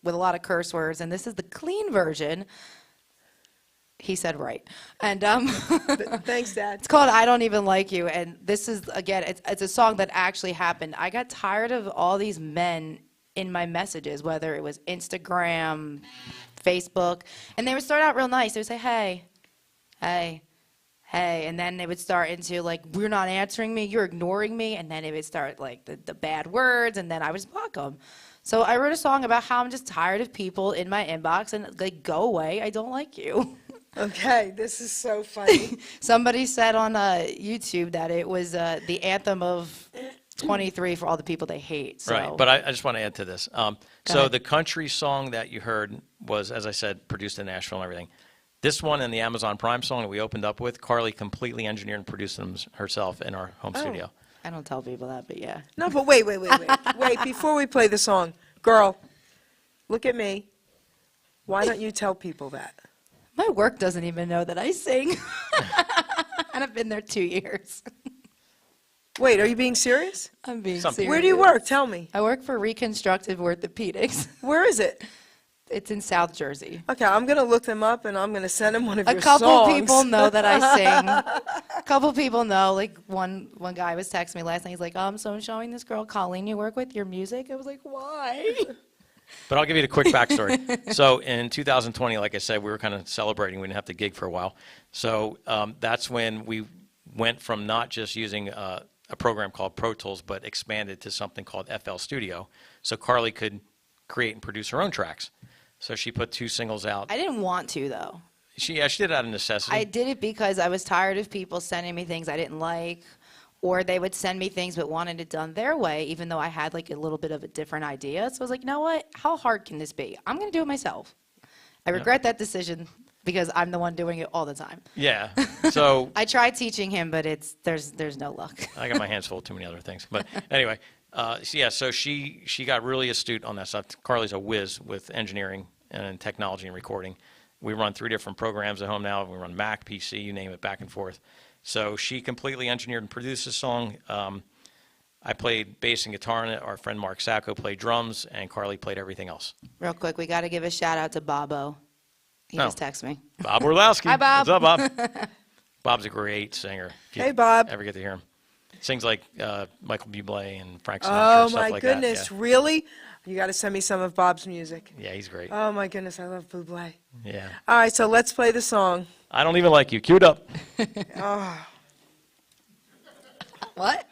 with a lot of curse words, and this is the clean version. He said right, and Thanks, Dad. it's called "I Don't Even Like You," and this is again, it's a song that actually happened. I got tired of all these men in my messages, whether it was Instagram, Facebook, and they would start out real nice. They would say, "Hey, hey." Hey, and then they would start into like, we're not answering me, you're ignoring me, and then it would start like the bad words, and then I would just block them. So I wrote a song about how I'm just tired of people in my inbox and like, go away, I don't like you. Okay, this is so funny. Somebody said on YouTube that it was the anthem of 23 for all the people they hate. So. Right, but I just want to add to this. So ahead. the country song that you heard was, as I said, produced in Nashville and everything. This one and the Amazon Prime song that we opened up with, Carly completely engineered and produced them herself in our home studio. I don't tell people that, but yeah. No, but wait. Wait, before we play the song, girl, look at me. Why don't you tell people that? My work doesn't even know that I sing. And I've been there 2 years. Wait, are you being serious? I'm being Something. serious. Where do you work? Tell me. I work for Reconstructive Orthopedics. Where is it? It's in South Jersey. Okay, I'm going to look them up, and I'm going to send them one of A your couple songs. people know that I sing. A couple people know. Like one guy was texting me last night. He's like, so I'm showing this girl Colleen you work with your music. I was like, why? But I'll give you the quick backstory. So in 2020, like I said, we were kind of celebrating. We didn't have to gig for a while. So that's when we went from not just using a program called Pro Tools, but expanded to something called FL Studio. So KARLY could create and produce her own tracks. So she put 2 singles out. I didn't want to, though. She did it out of necessity. I did it because I was tired of people sending me things I didn't like, or they would send me things but wanted it done their way, even though I had like a little bit of a different idea. So I was like, you know what? How hard can this be? I'm going to do it myself. I regret that decision because I'm the one doing it all the time. Yeah. So I tried teaching him, but there's no luck. I got my hands full with too many other things. But anyway, so she got really astute on that stuff. KARLY's a whiz with engineering and technology and recording. We run 3 different programs at home now. We run Mac, PC, you name it, back and forth. So she completely engineered and produced the song. I played bass and guitar in it. Our friend Mark Sacco played drums, and KARLY played everything else. Real quick, we got to give a shout out to Bobo. He just texted me. Bob Orlowski. Hi, Bob. What's up, Bob? Bob's a great singer. If you Hey, Bob. Ever get to hear him? Sings like Michael Bublé and Frank Sinatra Oh, and stuff my like goodness. that. Really? You got to send me some of Bob's music. Yeah, he's great. Oh, my goodness. I love Bublé. Yeah. All right, so let's play the song. I don't even like you. Cue it up. Oh. What?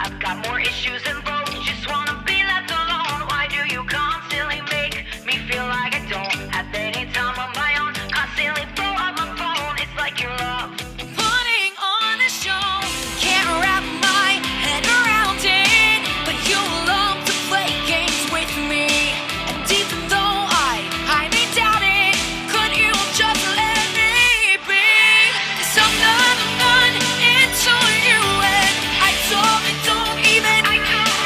I've got more issues than both. Just wanna be left alone. Why do you constantly make me feel like I don't have any time on my own? Constantly throw up my phone. It's like your love. Putting on a show, can't wrap my head around it. But you love to play games with me. And even though I highly doubt it, could you just let me be? 'Cause I'm not into you, and I don't even.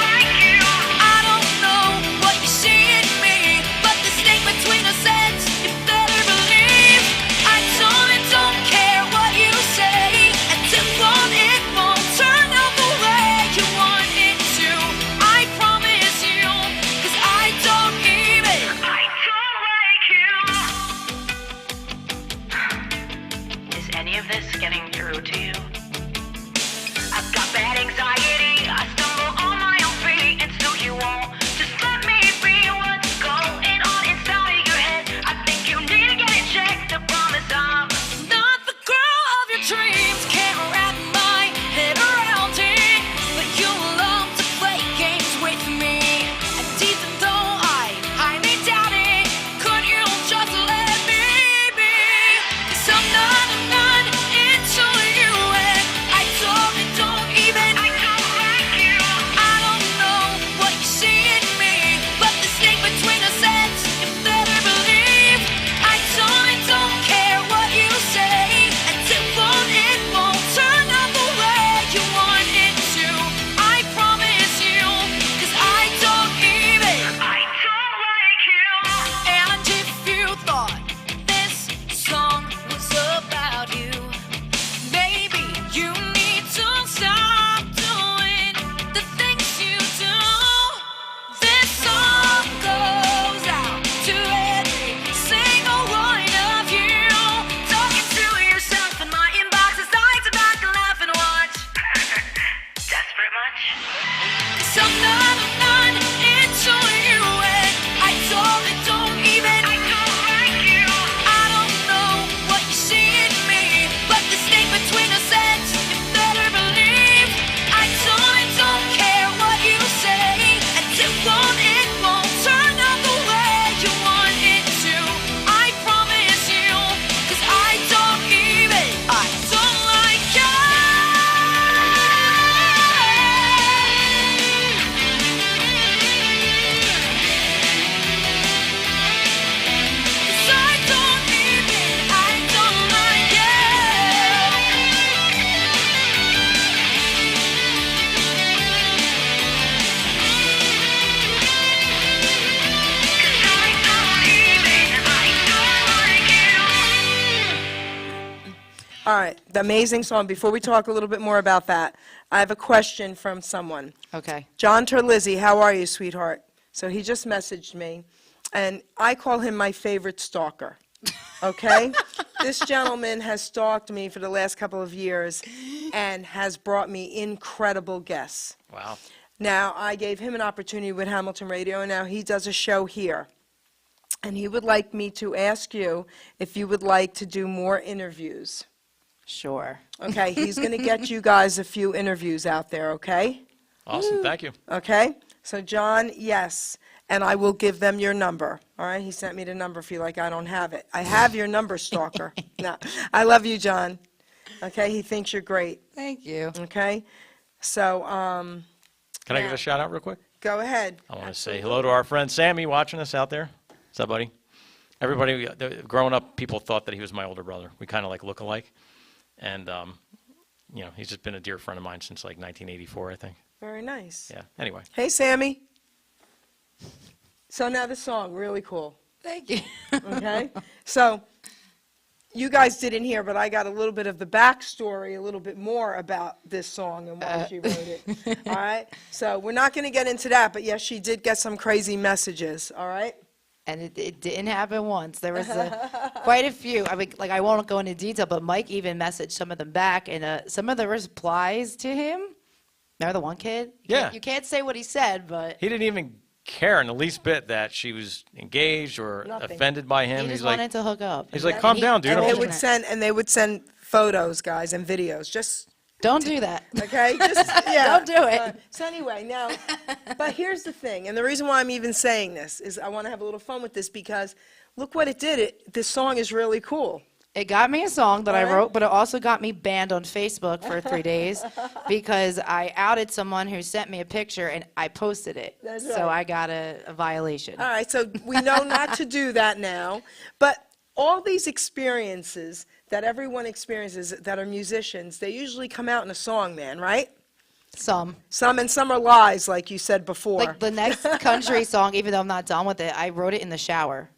All right, the amazing song. Before we talk a little bit more about that, I have a question from someone. Okay. John Terlizzi, how are you, sweetheart? So he just messaged me, and I call him my favorite stalker, okay? This gentleman has stalked me for the last couple of years and has brought me incredible guests. Wow. Now, I gave him an opportunity with Hamilton Radio, and now he does a show here. And he would like me to ask you if you would like to do more interviews. Sure. Okay, he's going to get you guys a few interviews out there, okay? Awesome. Thank you. Okay? So, John, yes, and I will give them your number, all right? He sent me the number for you like I don't have it. I have your number, stalker. No, I love you, John. Okay, he thinks you're great, Thank you. okay? So, Can I give a shout out real quick? go ahead. I want to say hello to our friend Sammy watching us out there. What's up, buddy? Everybody, growing up, people thought that he was my older brother. We kind of like look alike. And, he's just been a dear friend of mine since like 1984, I think. Very nice. Yeah. Anyway. Hey, Sammy. So now the song, really cool, Thank you. okay? So you guys didn't hear, but I got a little bit of the backstory, a little bit more about this song and why she wrote it, all right? So we're not going to get into that, but yes, she did get some crazy messages, all right? And it didn't happen once. There was quite a few. I mean, like, I won't go into detail, but Mike even messaged some of them back, and some of the replies to him, remember the one kid? Yeah. You can't say what he said, but He didn't even care in the least bit that she was engaged or Nothing. offended by him. he He's just like, wanted to hook up. he's like, calm down, dude. And I'm they just- would send photos, guys, and videos, just, Don't do that. okay? Just, yeah. Don't do it. So anyway, now, but here's the thing, and the reason why I'm even saying this is I want to have a little fun with this because look what it did. This song is really cool. It got me a song that I Alright. wrote, but it also got me banned on Facebook for 3 days because I outed someone who sent me a picture and I posted it. That's So right. I got a violation. All right, so we know not to do that now, but all these experiences that everyone experiences that are musicians, they usually come out in a song, man, right? Some. Some are lies, like you said before. Like the next country song, even though I'm not done with it, I wrote it in the shower.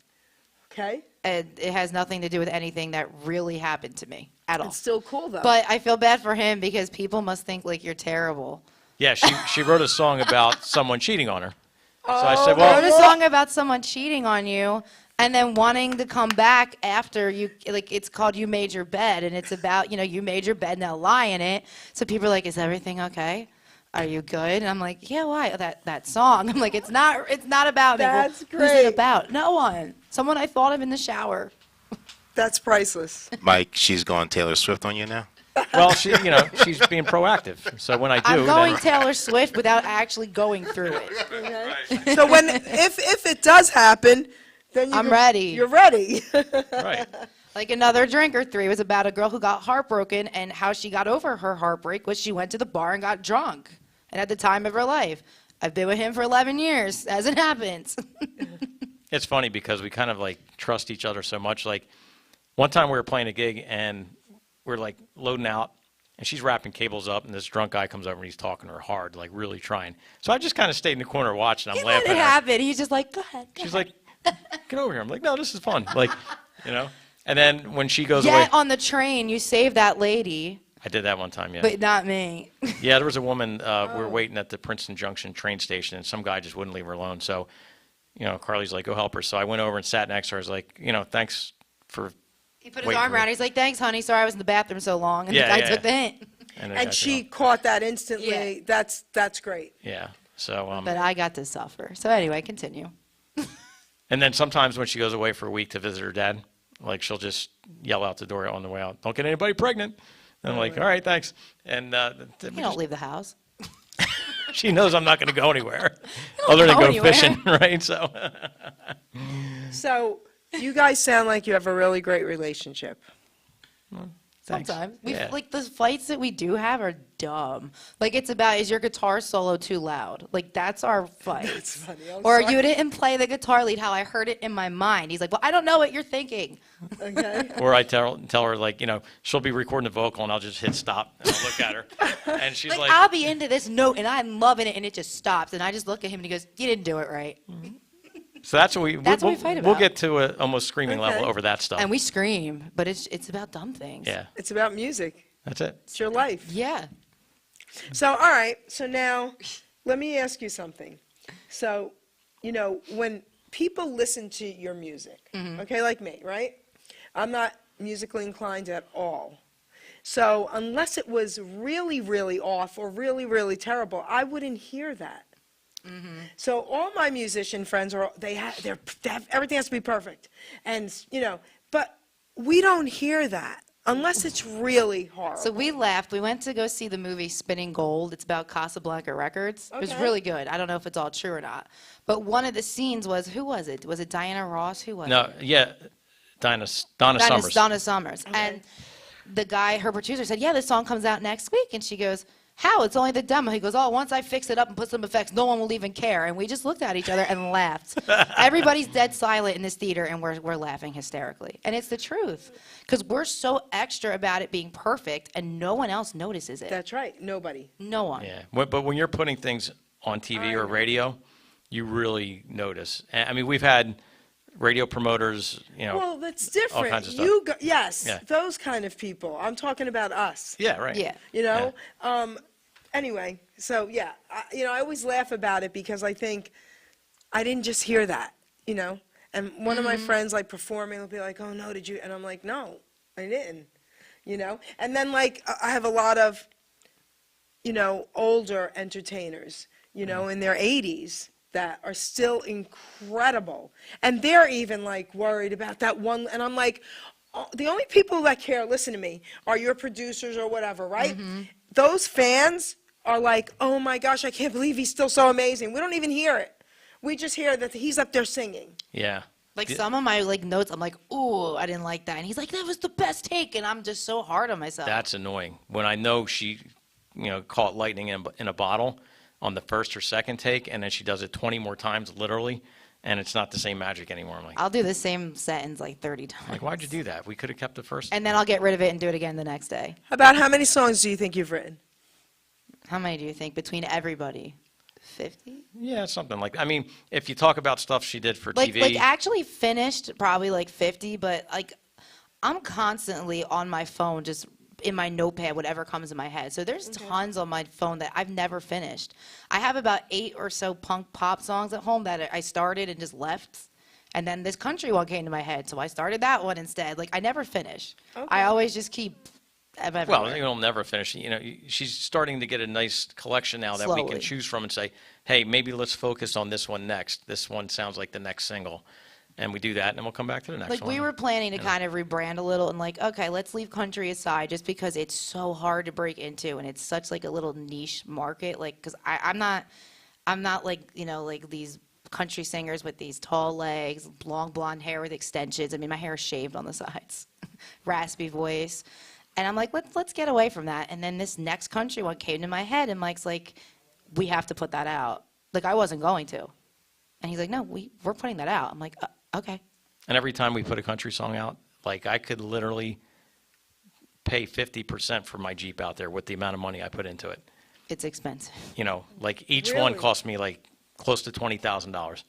Okay? And it has nothing to do with anything that really happened to me at all. It's still cool, though. But I feel bad for him because people must think like you're terrible. Yeah, she wrote a song about someone cheating on her. So I Oh, said, I wrote well, a song about someone cheating on you and then wanting to come back after you, like, it's called You Made Your Bed, and it's about, you made your bed, now lie in it. So people are like, is everything okay? Are you good? And I'm like, yeah, why? That song. I'm like, it's not about me. Well, That's Who's great. it about? No one. Someone I thought of in the shower. That's priceless. Mike, she's going Taylor Swift on you now? well, she's being proactive. So when I do, I'm going then, Taylor Swift without actually going through it. So if it does happen, then I'm ready. You're ready. right. Like Another Drink or Three was about a girl who got heartbroken, and how she got over her heartbreak was she went to the bar and got drunk. And at the time of her life, I've been with him for 11 years, as it happens. It's funny because we kind of like trust each other so much. Like one time we were playing a gig and we're like loading out and she's wrapping cables up and this drunk guy comes over and he's talking to her hard, like really trying. So I just kind of stayed in the corner watching. I'm He let laughing it at her. happen. He's just like, go ahead. She's like, get over here. I'm like, no, this is fun. Like, And then when she goes Get away, on the train. You save that lady, I did that one time, yeah. but not me. Yeah, there was a woman, we were waiting at the Princeton Junction train station, and some guy just wouldn't leave her alone. So, Carly's like, go help her. So I went over and sat next to her. I was like, thanks for He put his waiting arm for me. around her. He's like, thanks, honey. Sorry I was in the bathroom so long. And Yeah, the guy yeah. took the hint. And she caught that instantly. Yeah. That's great. Yeah. So, But I got to suffer. So anyway, continue. and then sometimes when she goes away for a week to visit her dad, like she'll just yell out the door on the way out, don't get anybody pregnant. And I'm like, all right, thanks. And You don't leave the house. she knows I'm not going to go anywhere other than go go anywhere. fishing, right? So, So you guys sound like you have a really great relationship. thanks. Sometimes. Yeah. Like, the fights that we do have are dumb. Like, it's about, is your guitar solo too loud? Like, that's our fight. funny. I'm Or sorry. you didn't play the guitar lead how I heard it in my mind. He's like, well, I don't know what you're thinking. Okay. Or I tell her, like, she'll be recording the vocal and I'll just hit stop and I'll look at her. And she's Like, like, I'll be into this note and I'm loving it and it just stops. And I just look at him and he goes, you didn't do it right. So that's what That's what we fight We'll about. get to a almost screaming level Okay. over that stuff. And we scream, but it's about dumb things. Yeah, It's about music. that's it. It's your life. Yeah. So, all right. So now, let me ask you something. So, when people listen to your music, okay, like me, right? I'm not musically inclined at all. So, unless it was really, really off or really, really terrible, I wouldn't hear that. So, all my musician friends they have everything has to be perfect, and but we don't hear that unless it's really horrible. So we laughed. We went to go see the movie Spinning Gold. It's about Casablanca Records. It was Okay. really good. I don't know if it's all true or not. But one of the scenes was, who was it? Was it Diana Ross? Who was No, it? yeah, Donna Summers. Donna Summers. And the guy, her producer, said, yeah, this song comes out next week. And she goes, how? It's only the demo. He goes, oh, once I fix it up and put some effects, no one will even care. And we just looked at each other and laughed. Everybody's dead silent in this theater, and we're laughing hysterically. And it's the truth. Because we're so extra about it being perfect, and no one else notices it. That's right. Nobody. No one. Yeah, but when you're putting things on TV or radio, you really notice. I mean, we've had radio promoters, Well, that's different. kinds of stuff. Yes, Yeah. those kind of people. I'm talking about us. Yeah, right. Yeah. Anyway, so yeah, I always laugh about it because I think I didn't just hear that, And one of my friends, like, performing will be like, oh, no, did you? And I'm like, no, I didn't, And then, like, I have a lot of, older entertainers, in their 80s that are still incredible. And they're even, like, worried about that one. And I'm like, oh, the only people that care, listen to me, are your producers or whatever, right? Those fans are like, oh, my gosh, I can't believe he's still so amazing. We don't even hear it. We just hear that he's up there singing. Yeah. Like some of my notes, I'm like, ooh, I didn't like that. And he's like, that was the best take. And I'm just so hard on myself. That's annoying. When I know she, caught lightning in a bottle on the first or second take, and then she does it 20 more times, literally, and it's not the same magic anymore. I'm like, I'll do the same sentence like 30 times. why'd you do that? We could have kept the first. And then I'll get rid of it and do it again the next day. About how many songs do you think you've written? How many do you think between everybody? 50? Yeah, something like. I mean, if you talk about stuff she did for TV, Like actually finished probably like 50, but like I'm constantly on my phone just in my notepad, whatever comes in my head. So there's tons on my phone that I've never finished. I have about 8 or so punk pop songs at home that I started and just left. And then this country one came to my head, so I started that one instead. Like I never finish. I always just keep. well, you'll never finish. She's starting to get a nice collection now that we Slowly. can choose from and say, hey, maybe let's focus on this one next. This one sounds like the next single. And we do that, and then we'll come back to the next Like one. we were planning to kind of rebrand a little and like, okay, let's leave country aside just because it's so hard to break into and it's such like a little niche market. Like, because I'm not like, like these country singers with these tall legs, long blonde hair with extensions. I mean, my hair is shaved on the sides, raspy voice. And I'm like, let's get away from that. And then this next country one came to my head, and Mike's like, we have to put that out. Like I wasn't going to. And he's like, no, we're putting that out. I'm like, okay. And every time we put a country song out, like I could literally pay 50% for my Jeep out there with the amount of money I put into it. It's expensive. Like each one Really? cost me like close to $20,000.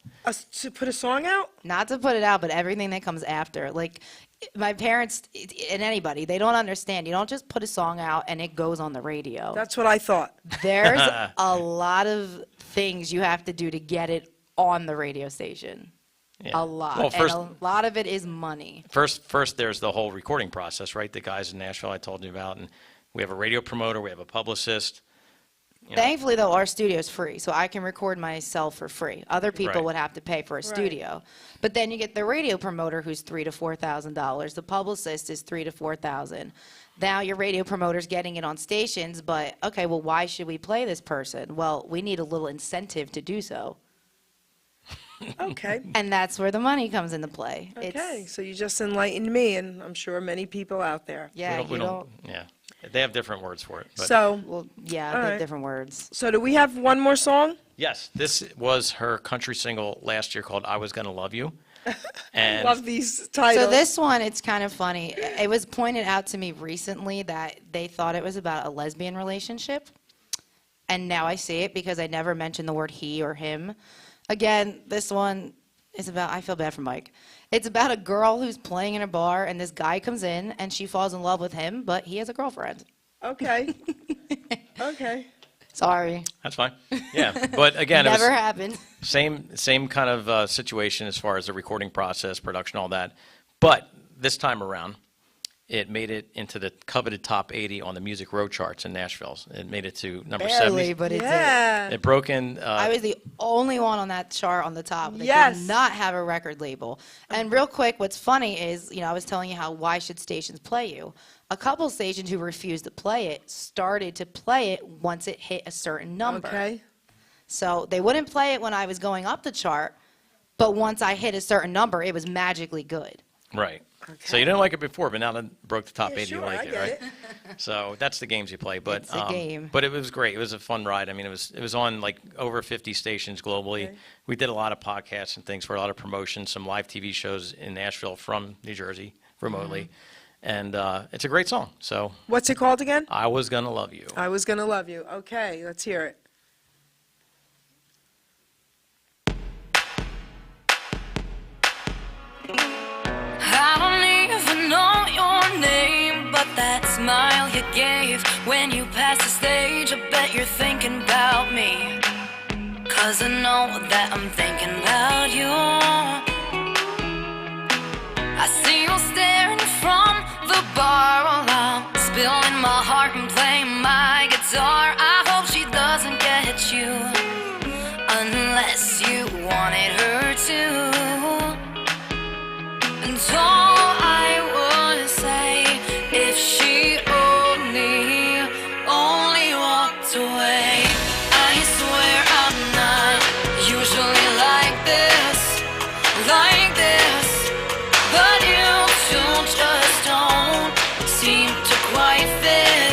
To put a song out? Not to put it out, but everything that comes after. Like my parents and anybody, they don't understand. You don't just put a song out and it goes on the radio. That's what I thought. There's a lot of things you have to do to get it on the radio station. Yeah. A lot. Well, first, and a lot of it is money. first, there's the whole recording process, right? The guys in Nashville I told you about, and we have a radio promoter, we have a publicist. Thankfully, though, our studio is free, so I can record myself for free. Other people Right. would have to pay for a studio. But then you get the radio promoter, who's $3,000 to $4,000. The publicist is $3,000 to $4,000. Now your radio promoter's getting it on stations, but okay, well, why should we play this person? Well, we need a little incentive to do so, Okay. and that's where the money comes into play. Okay. So you just enlightened me, and I'm sure many people out there. Yeah, We don't- yeah. They have different words for it. But So, Well, yeah, All they're right. different words. so do we have one more song? yes, this was her country single last year called I Was Gonna Love You. And Love these titles. So this one, it's kind of funny. It was pointed out to me recently that they thought it was about a lesbian relationship. And now I see it because I never mentioned the word he or him. Again, this one, I feel bad for Mike. It's about a girl who's playing in a bar, and this guy comes in, and she falls in love with him, but he has a girlfriend. Okay. Okay. Sorry. That's fine. Yeah, but again, it was Never happened. same kind of situation as far as the recording process, production, all that. But this time around, it made it into the coveted top 80 on the Music Row charts in Nashville. It made it to number Barely, 70. but it did. Yeah. It broke in. I was the only one on that chart on the top. They Yes. did not have a record label. And real quick, what's funny is, I was telling you why should stations play you? A couple stations who refused to play it started to play it once it hit a certain number. Okay. So they wouldn't play it when I was going up the chart, but once I hit a certain number, it was magically good. Right. So you didn't like it before, but now that it broke the top Yeah, 80, you sure, like I it, get right? it. So that's the games you play. But It's a game. But it was great. It was a fun ride. I mean, it was on like over 50 stations globally. Okay. We did a lot of podcasts and things for a lot of promotions, some live TV shows in Nashville from New Jersey remotely, and it's a great song. So What's it called again? I Was Gonna Love You. I Was Gonna Love You. Okay, let's hear it. I don't even know your name, but that smile you gave when you passed the stage, I bet you're thinking about me. 'Cause I know that I'm thinking about you. I see you staring from the bar while I'm spilling my heart and playing my guitar. I hope she doesn't get you unless you wanted her to. And all I would say, if she only walked away. I swear I'm not usually like this, but you two just don't seem to quite fit.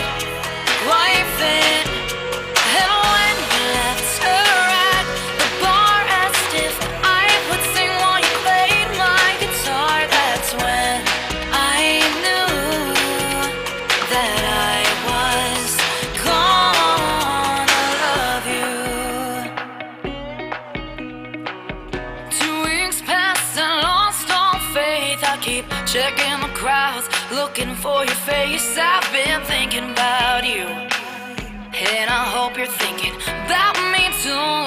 And when you left her at the bar, asked if I would sing while you played my guitar. That's when I knew that I was gonna love you. 2 weeks passed and lost all faith. I keep checking the crowds, looking for your face. I've been thinking about you, and I hope you're thinking about me too.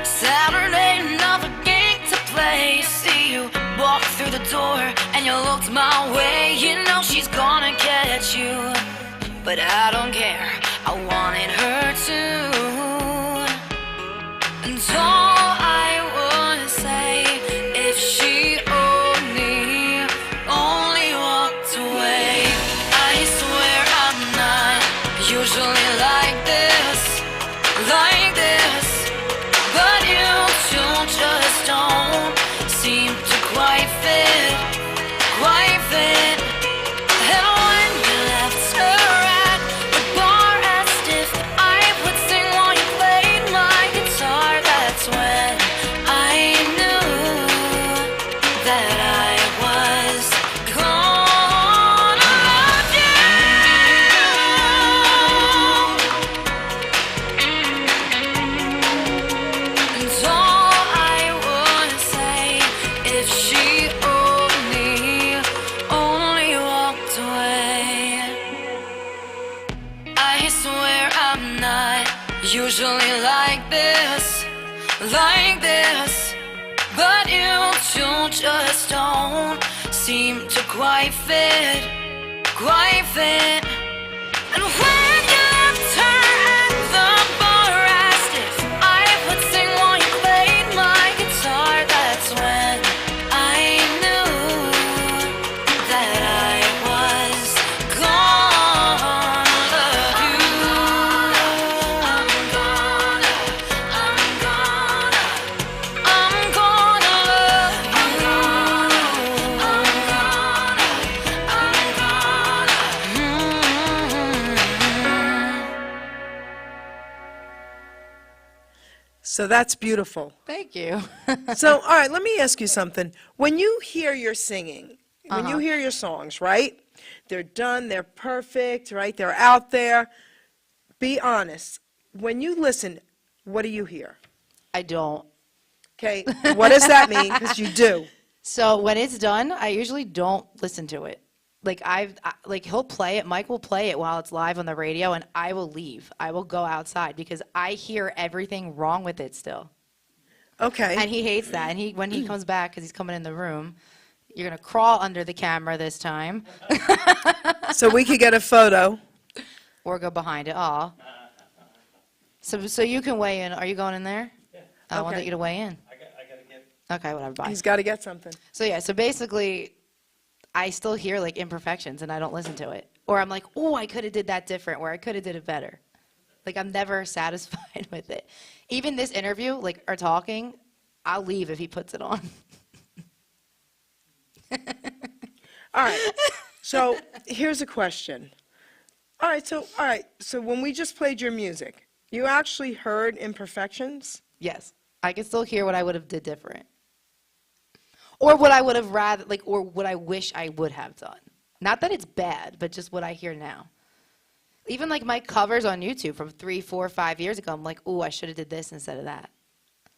Saturday, another gig to play. See you walk through the door, and you looked my way. You know she's gonna catch you, but I don't care. I wanted her to. And all I would say, if she only walked away. I swear I'm not usually like this, but you two just don't seem to quite fit. And when you left her at the bar, asked if I would sing while you played my guitar. That's when I knew that I was gonna love you. And all I would say, if she only walked away. I swear I'm not usually like this, but you two just don't seem to quite fit. And when you left her at the bar, asked if I would sing while you played my guitar. That's when I knew that I was gonna love you. I'm gonna love So that's beautiful. Thank you. So, all right, let me ask you something. When you hear your singing, when you hear your songs, right? They're done, they're perfect, right? They're out there. Be honest. When you listen, what do you hear? I don't. Okay, what does that mean? Because you do. So when it's done, I usually don't listen to it. Like like he'll play it, Mike will play it while it's live on the radio, and I will leave. I will go outside because I hear everything wrong with it still. Okay. And he hates that. And when he comes back, because he's coming in the room, you're going to crawl under the camera this time So we could get a photo. or go behind it. Aw. So you can weigh in. Are you going in there? Yeah. I want Okay. you to weigh in. I got to get. Okay, whatever. Bye. He's got to get something. So yeah, so basically, I still hear like imperfections and I don't listen to it. Or I'm like, oh, I could have did that different, or I could have did it better. Like I'm never satisfied with it. Even this interview, like our talking, I'll leave if he puts it on. All right. So here's a question. All right. So when we just played your music, you actually heard imperfections? Yes, I can still hear what I would have did different. Or what I would have rather, like, or what I wish I would have done. Not that it's bad, but just what I hear now. Even like my covers on YouTube from 3, 4, 5 years ago, I'm like, oh, I should have did this instead of that.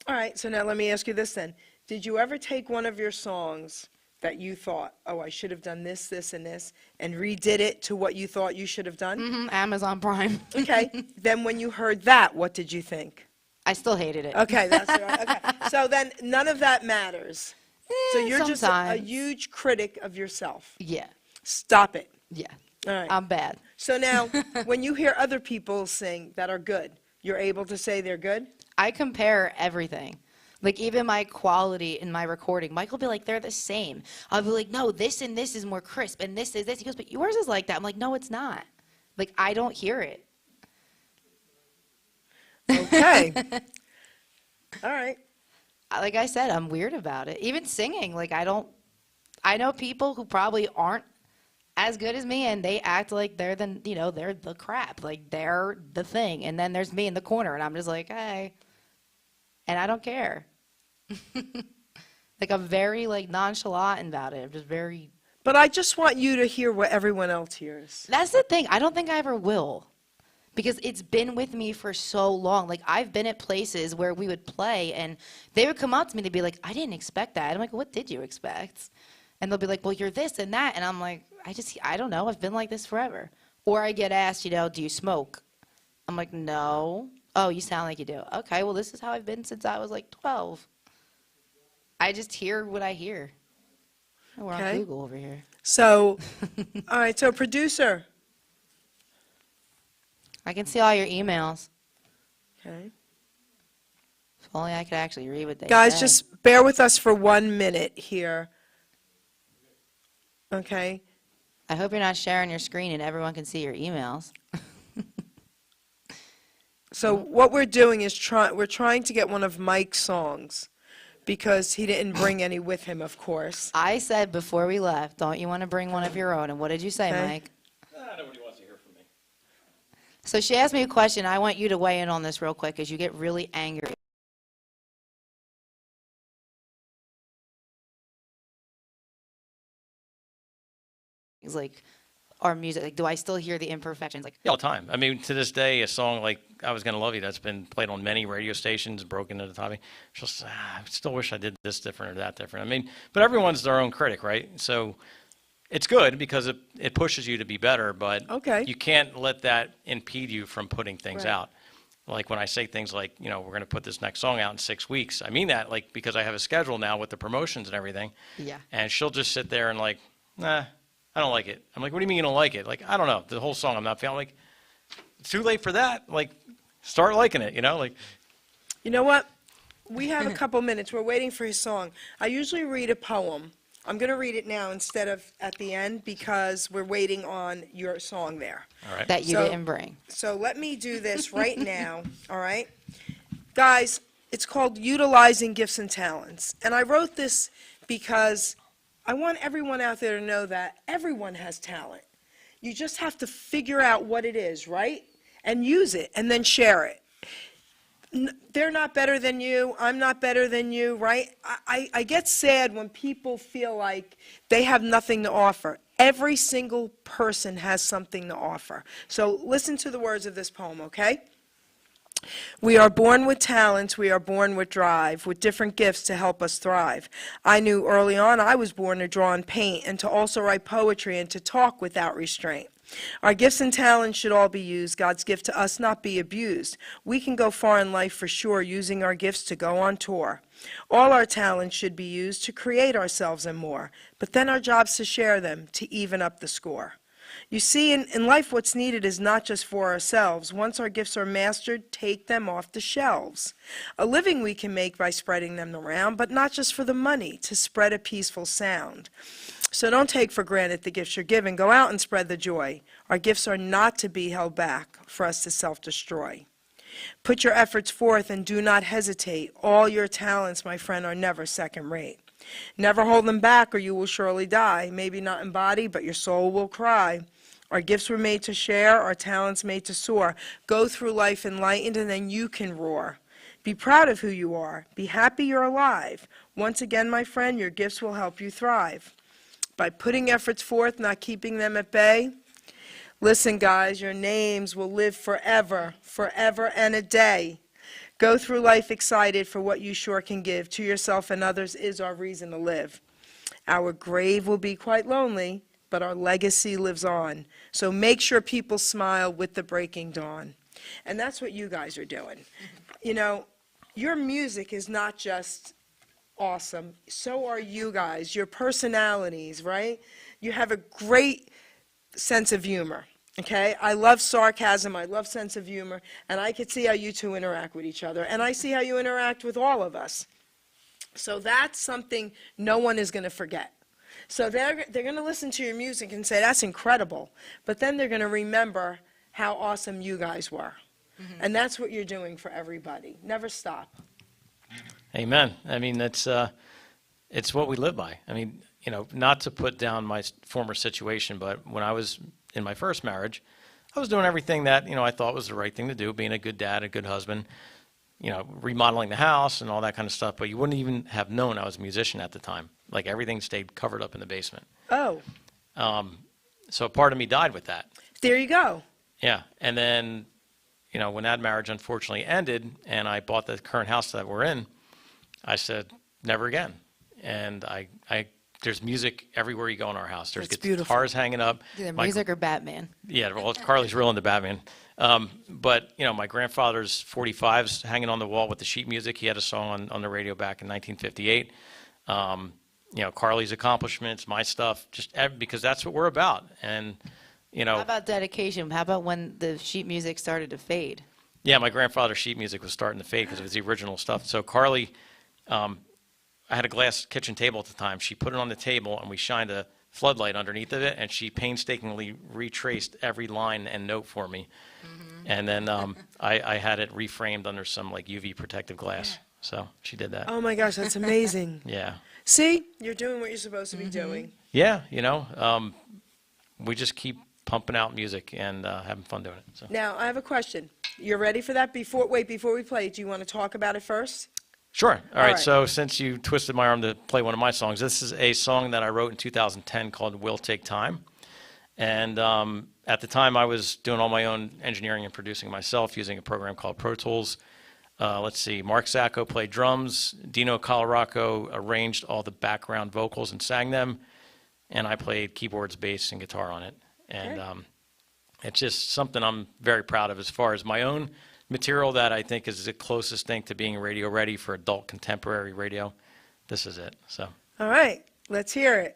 All right. So now let me ask you this then. Did you ever take one of your songs that you thought, oh, I should have done this, this, and this, and redid it to what you thought you should have done? Amazon Prime. Okay. Then when you heard that, what did you think? I still hated it. Okay, that's all right. Okay. So then none of that matters. So you're just a sometimes. huge critic of yourself. Yeah, Stop it. yeah. All right. I'm bad. So now, when you hear other people sing that are good, you're able to say they're good? I compare everything. Like even my quality in my recording, Mike will be like, they're the same. I'll be like, no, this and this is more crisp, and this is this. He goes, but yours is like that. I'm like, no, it's not. Like I don't hear it. Okay. All right. Like I said, I'm weird about it. Even singing, like I know people who probably aren't as good as me, and they act like they're they're the crap, like they're the thing. And then there's me in the corner, and I'm just like, hey, and I don't care. Like I'm very like nonchalant about it. I'm just very. But I just want you to hear what everyone else hears. That's the thing. I don't think I ever will. Because it's been with me for so long. Like, I've been at places where we would play, and they would come up to me, they'd be like, I didn't expect that. I'm like, what did you expect? And they'll be like, well, you're this and that. And I'm like, I don't know. I've been like this forever. Or I get asked, do you smoke? I'm like, no. Oh, you sound like you do. Okay, well, this is how I've been since I was like 12. I just hear what I hear. We're on Okay. Google over here. So, all right, so producer. I can see all your emails. Okay. If only I could actually read what they Guys, say. just bear with us for 1 minute here. Okay. I hope you're not sharing your screen and everyone can see your emails. So what we're doing is we're trying to get one of Mike's songs because he didn't bring any with him, of course. I said before we left, don't you want to bring one of your own? And what did you say, Okay. Mike? Nobody wants to hear from me. So she asked me a question. I want you to weigh in on this real quick because you get really angry. It's like our music. Like, do I still hear the imperfections? Like, Yeah, all the time. I mean, to this day, a song like "I Was Gonna Love You" that's been played on many radio stations, broken into the top. Just, I still wish I did this different or that different. I mean, but everyone's their own critic, right? So it's good because it pushes you to be better, but Okay. you can't let that impede you from putting things Right. out. Like when I say things like, we're going to put this next song out in 6 weeks. I mean that, like, because I have a schedule now with the promotions and everything. yeah. And she'll just sit there and like, nah, I don't like it. I'm like, what do you mean you don't like it? Like, I don't know. The whole song I'm not feeling like, it's too late for that. Like, start liking it, like. You know what? We have a couple minutes. We're waiting for his song. I usually read a poem. I'm going to read it now instead of at the end because we're waiting on your song there. All right. That you So- didn't bring. So let me do this right now, all right? Guys, it's called Utilizing Gifts and Talents. And I wrote this because I want everyone out there to know that everyone has talent. You just have to figure out what it is, right? And use it and then share it. They're not better than you, I'm not better than you, right? I get sad when people feel like they have nothing to offer. Every single person has something to offer. So listen to the words of this poem, okay? We are born with talents, we are born with drive, with different gifts to help us thrive. I knew early on I was born to draw and paint and to also write poetry and to talk without restraint. Our gifts and talents should all be used, God's gift to us not be abused. We can go far in life for sure, using our gifts to go on tour. All our talents should be used to create ourselves and more, but then our job's to share them, to even up the score. You see, in life what's needed is not just for ourselves. Once our gifts are mastered, take them off the shelves. A living we can make by spreading them around, but not just for the money, to spread a peaceful sound. So don't take for granted the gifts you're given. Go out and spread the joy. Our gifts are not to be held back for us to self-destroy. Put your efforts forth and do not hesitate. All your talents, my friend, are never second rate. Never hold them back or you will surely die. Maybe not in body, but your soul will cry. Our gifts were made to share, our talents made to soar. Go through life enlightened and then you can roar. Be proud of who you are. Be happy you're alive. Once again, my friend, your gifts will help you thrive. By putting efforts forth, not keeping them at bay. Listen, guys, your names will live forever, forever and a day. Go through life excited for what you sure can give. To yourself and others is our reason to live. Our grave will be quite lonely, but our legacy lives on. So make sure people smile with the breaking dawn. And that's what you guys are doing. You know, your music is not just awesome. So are you guys, your personalities, right? You have a great sense of humor. Okay, I love sarcasm, I love sense of humor, and I could see how you two interact with each other, and I see how you interact with all of us. So that's something no one is going to forget. So they're going to listen to your music and say, that's incredible, but then they're going to remember how awesome you guys were. And that's what you're doing for everybody. Never stop. Amen. I mean, it's what we live by. I mean, you know, not to put down my former situation, but when I was in my first marriage, I was doing everything that, you know, I thought was the right thing to do, being a good dad, a good husband, you know, remodeling the house and all that kind of stuff. But you wouldn't even have known I was a musician at the time. Like, everything stayed covered up in the basement. Oh. So a part of me died with that. There you go. Yeah. And then, you know, when that marriage unfortunately ended and I bought the current house that we're in, I said, never again. And there's music everywhere you go in our house. There's That's guitars beautiful. hanging up. Either music or Batman. Yeah, well, KARLY's real into Batman. But, you know, my grandfather's 45's hanging on the wall with the sheet music. He had a song on the radio back in 1958. You know, KARLY's accomplishments, my stuff, just because that's what we're about. And, you know. How about dedication? How about when the sheet music started to fade? Yeah, my grandfather's sheet music was starting to fade because it was the original stuff. So KARLY, I had a glass kitchen table at the time. She put it on the table, and we shined a floodlight underneath of it, and she painstakingly retraced every line and note for me. And then I had it reframed under some, like, UV protective glass. So she did that. Oh my gosh, that's amazing. Yeah. See, you're doing what you're supposed to be doing. Yeah, you know, we just keep pumping out music and having fun doing it. So. Now, I have a question. You're ready for that? Before we play, do you want to talk about it first? Sure. All right. right. So since you twisted my arm to play one of my songs, this is a song that I wrote in 2010 called Will Take Time. And at the time, I was doing all my own engineering and producing myself using a program called Pro Tools. Let's see. Mark Zacco played drums. Dino Colaraco arranged all the background vocals and sang them. And I played keyboards, bass, and guitar on it. And it's just something I'm very proud of as far as my own material that I think is the closest thing to being radio ready for adult contemporary radio. This is it. So. All right, let's hear it.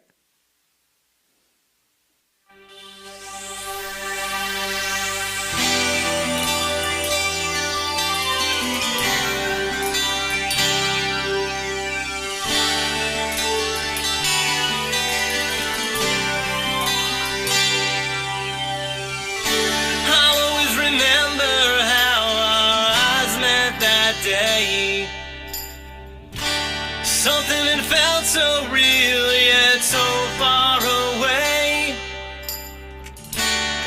Something that felt so real yet so far away.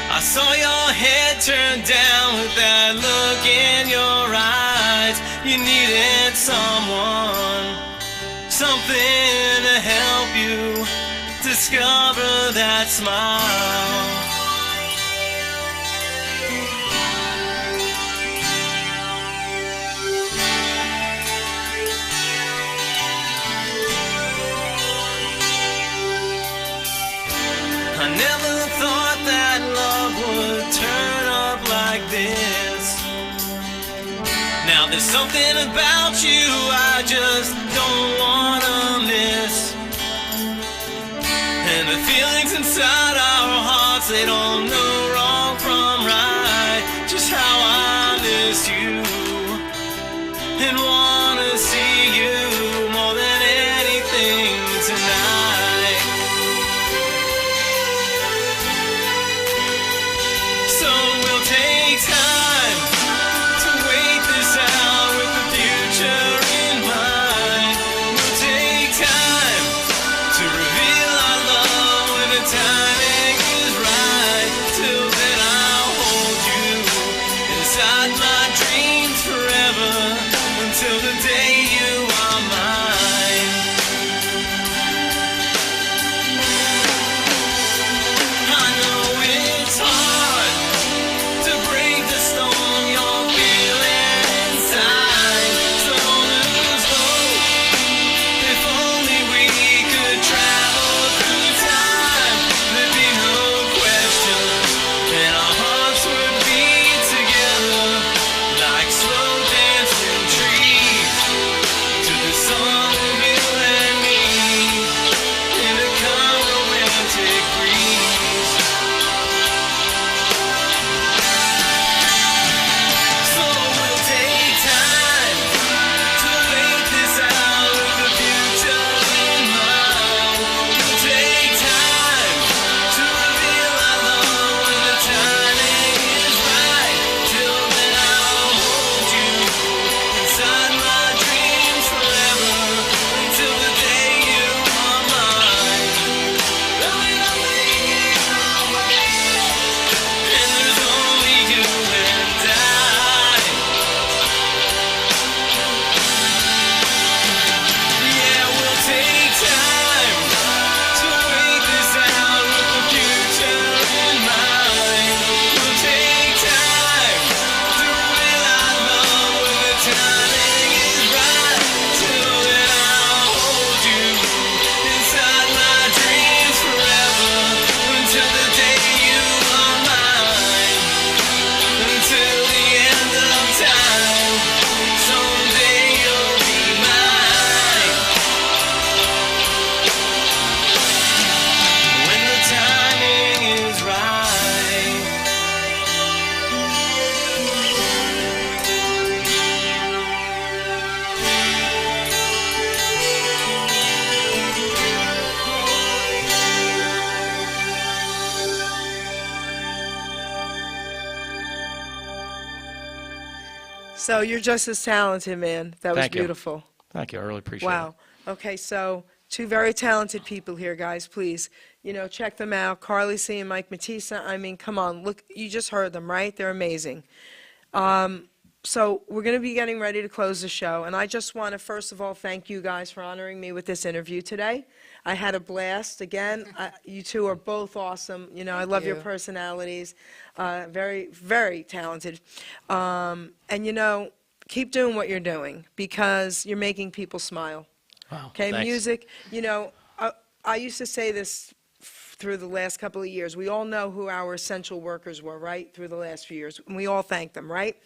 I saw your head turn down with that look in your eyes. You needed someone, something to help you discover that smile. There's something about you I just don't wanna miss. And the feelings inside our hearts, they don't know wrong from right. Just how I miss you and wanna see you more than anything tonight. So we'll take time to wait this out with the future in mind. We'll take time to reveal our love when the timing is right. Till then I'll hold you inside my dreams forever, until the day you are mine. I know it's hard to break the stone you're feeling inside. So don't lose hope. If only we could travel through time, there'd be no question, and our hearts would beat together like slow dancing trees to the song of you and me in a calm romantic breeze. So we'll take time to wait this out with the future in mind. We'll take time to reveal our love when the timing is right. Till then I'll hold you inside my dreams forever, until the day you are mine. And there's only you and I. Yeah, we'll take time to wait this out with the future in mind. We'll take time to reveal our love when the timing is right. Till then I'll hold you inside my dreams forever, until the day you are mine. Until the end of time, someday you'll be mine. When the timing is right. So you're just as talented, man. That was Thank you. beautiful. Thank you. I really appreciate Wow. Okay, so two very talented people here, guys. Please, check them out. KARLY C and Mike Matisa. I mean, come on. Look, you just heard them, right? They're amazing. So we're going to be getting ready to close the show, and I just want to, first of all, thank you guys for honoring me with this interview today. I had a blast. Again, you two are both awesome. I love your you. personalities. Very, very talented. And, keep doing what you're doing because you're making people smile. it. Wow. Okay, thanks. music, I used to say this through the last couple of years. We all know who our essential workers were, right, through the last few years. And we all thank them, right?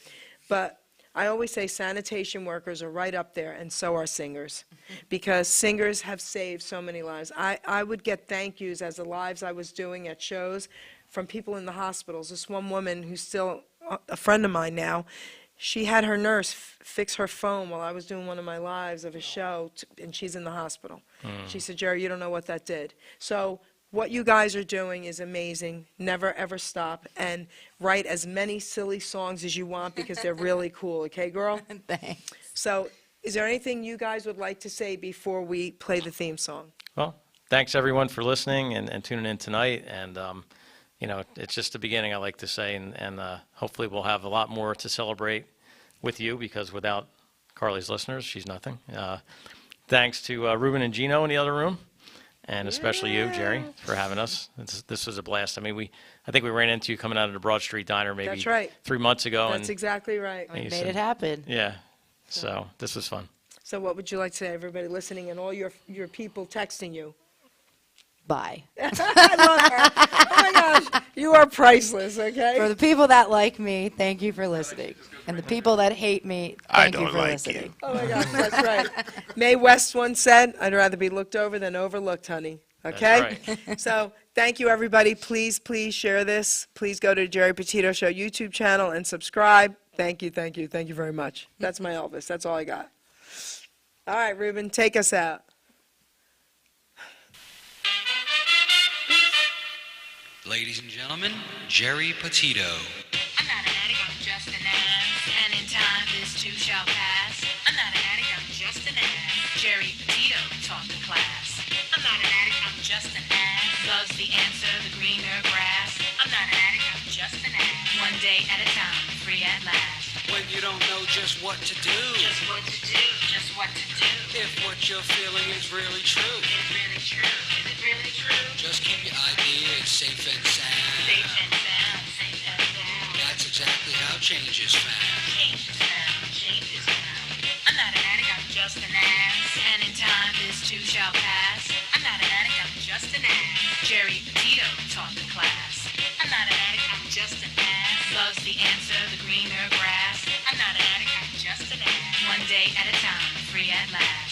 But I always say sanitation workers are right up there, and so are singers, because singers have saved so many lives. I would get thank yous as the lives I was doing at shows from people in the hospitals. This one woman who's still a friend of mine now, she had her nurse fix her phone while I was doing one of my lives of a show, and she's in the hospital. She said, Jerry, you don't know what that did. So what you guys are doing is amazing. Never, ever stop. And write as many silly songs as you want because they're really cool. Okay, girl? Thanks. So is there anything you guys would like to say before we play the theme song? Well, thanks everyone for listening and tuning in tonight. And, it's just the beginning, I like to say. And hopefully we'll have a lot more to celebrate with you, because without KARLY's listeners, she's nothing. Thanks to Ruben and Gino in the other room. And especially you, Jerry, for having us. This was a blast. I mean, I think we ran into you coming out of the Broad Street Diner maybe That's right. 3 months ago. That's exactly right. and you Made said- it happen. Yeah. So this was fun. So what would you like to say, everybody listening and all your people texting you? Bye. I love her. Oh my gosh, you are priceless, okay? For the people that like me, thank you for listening. And the people that hate me, I thank you don't for like listening. you. Oh my gosh, that's right. Mae West once said, I'd rather be looked over than overlooked, honey. Okay? That's So thank you, everybody. Please, please share this. Please go to the Geri Petito Show YouTube channel and subscribe. Thank you, thank you, thank you very much. That's my Elvis. That's all I got. All right, Ruben, take us out. Ladies and gentlemen, Geri Petito. I'm not an addict, I'm just an ass. And in time, this too shall pass. I'm not an addict, I'm just an ass. Geri Petito taught the class. I'm not an addict, I'm just an ass. Loves the answer, the greener grass. I'm not an addict, I'm just an ass. One day at a time, free at last. When you don't know just what to do. Just what to do, just what to do. If what you're feeling is really true. Is it really true? Is it really true? Just keep your ideas safe and sound. Safe and sound, safe and sound. That's exactly how change is found. Change is found, change is found. I'm not an addict, I'm just an ass. And in time, this too shall pass. I'm not an addict, I'm just an ass. Geri Petito taught the class. I'm not an addict, I'm just an ass. Loves the answer, the greener grass. I'm not an addict, I'm just an ass. One day at a time, free at last.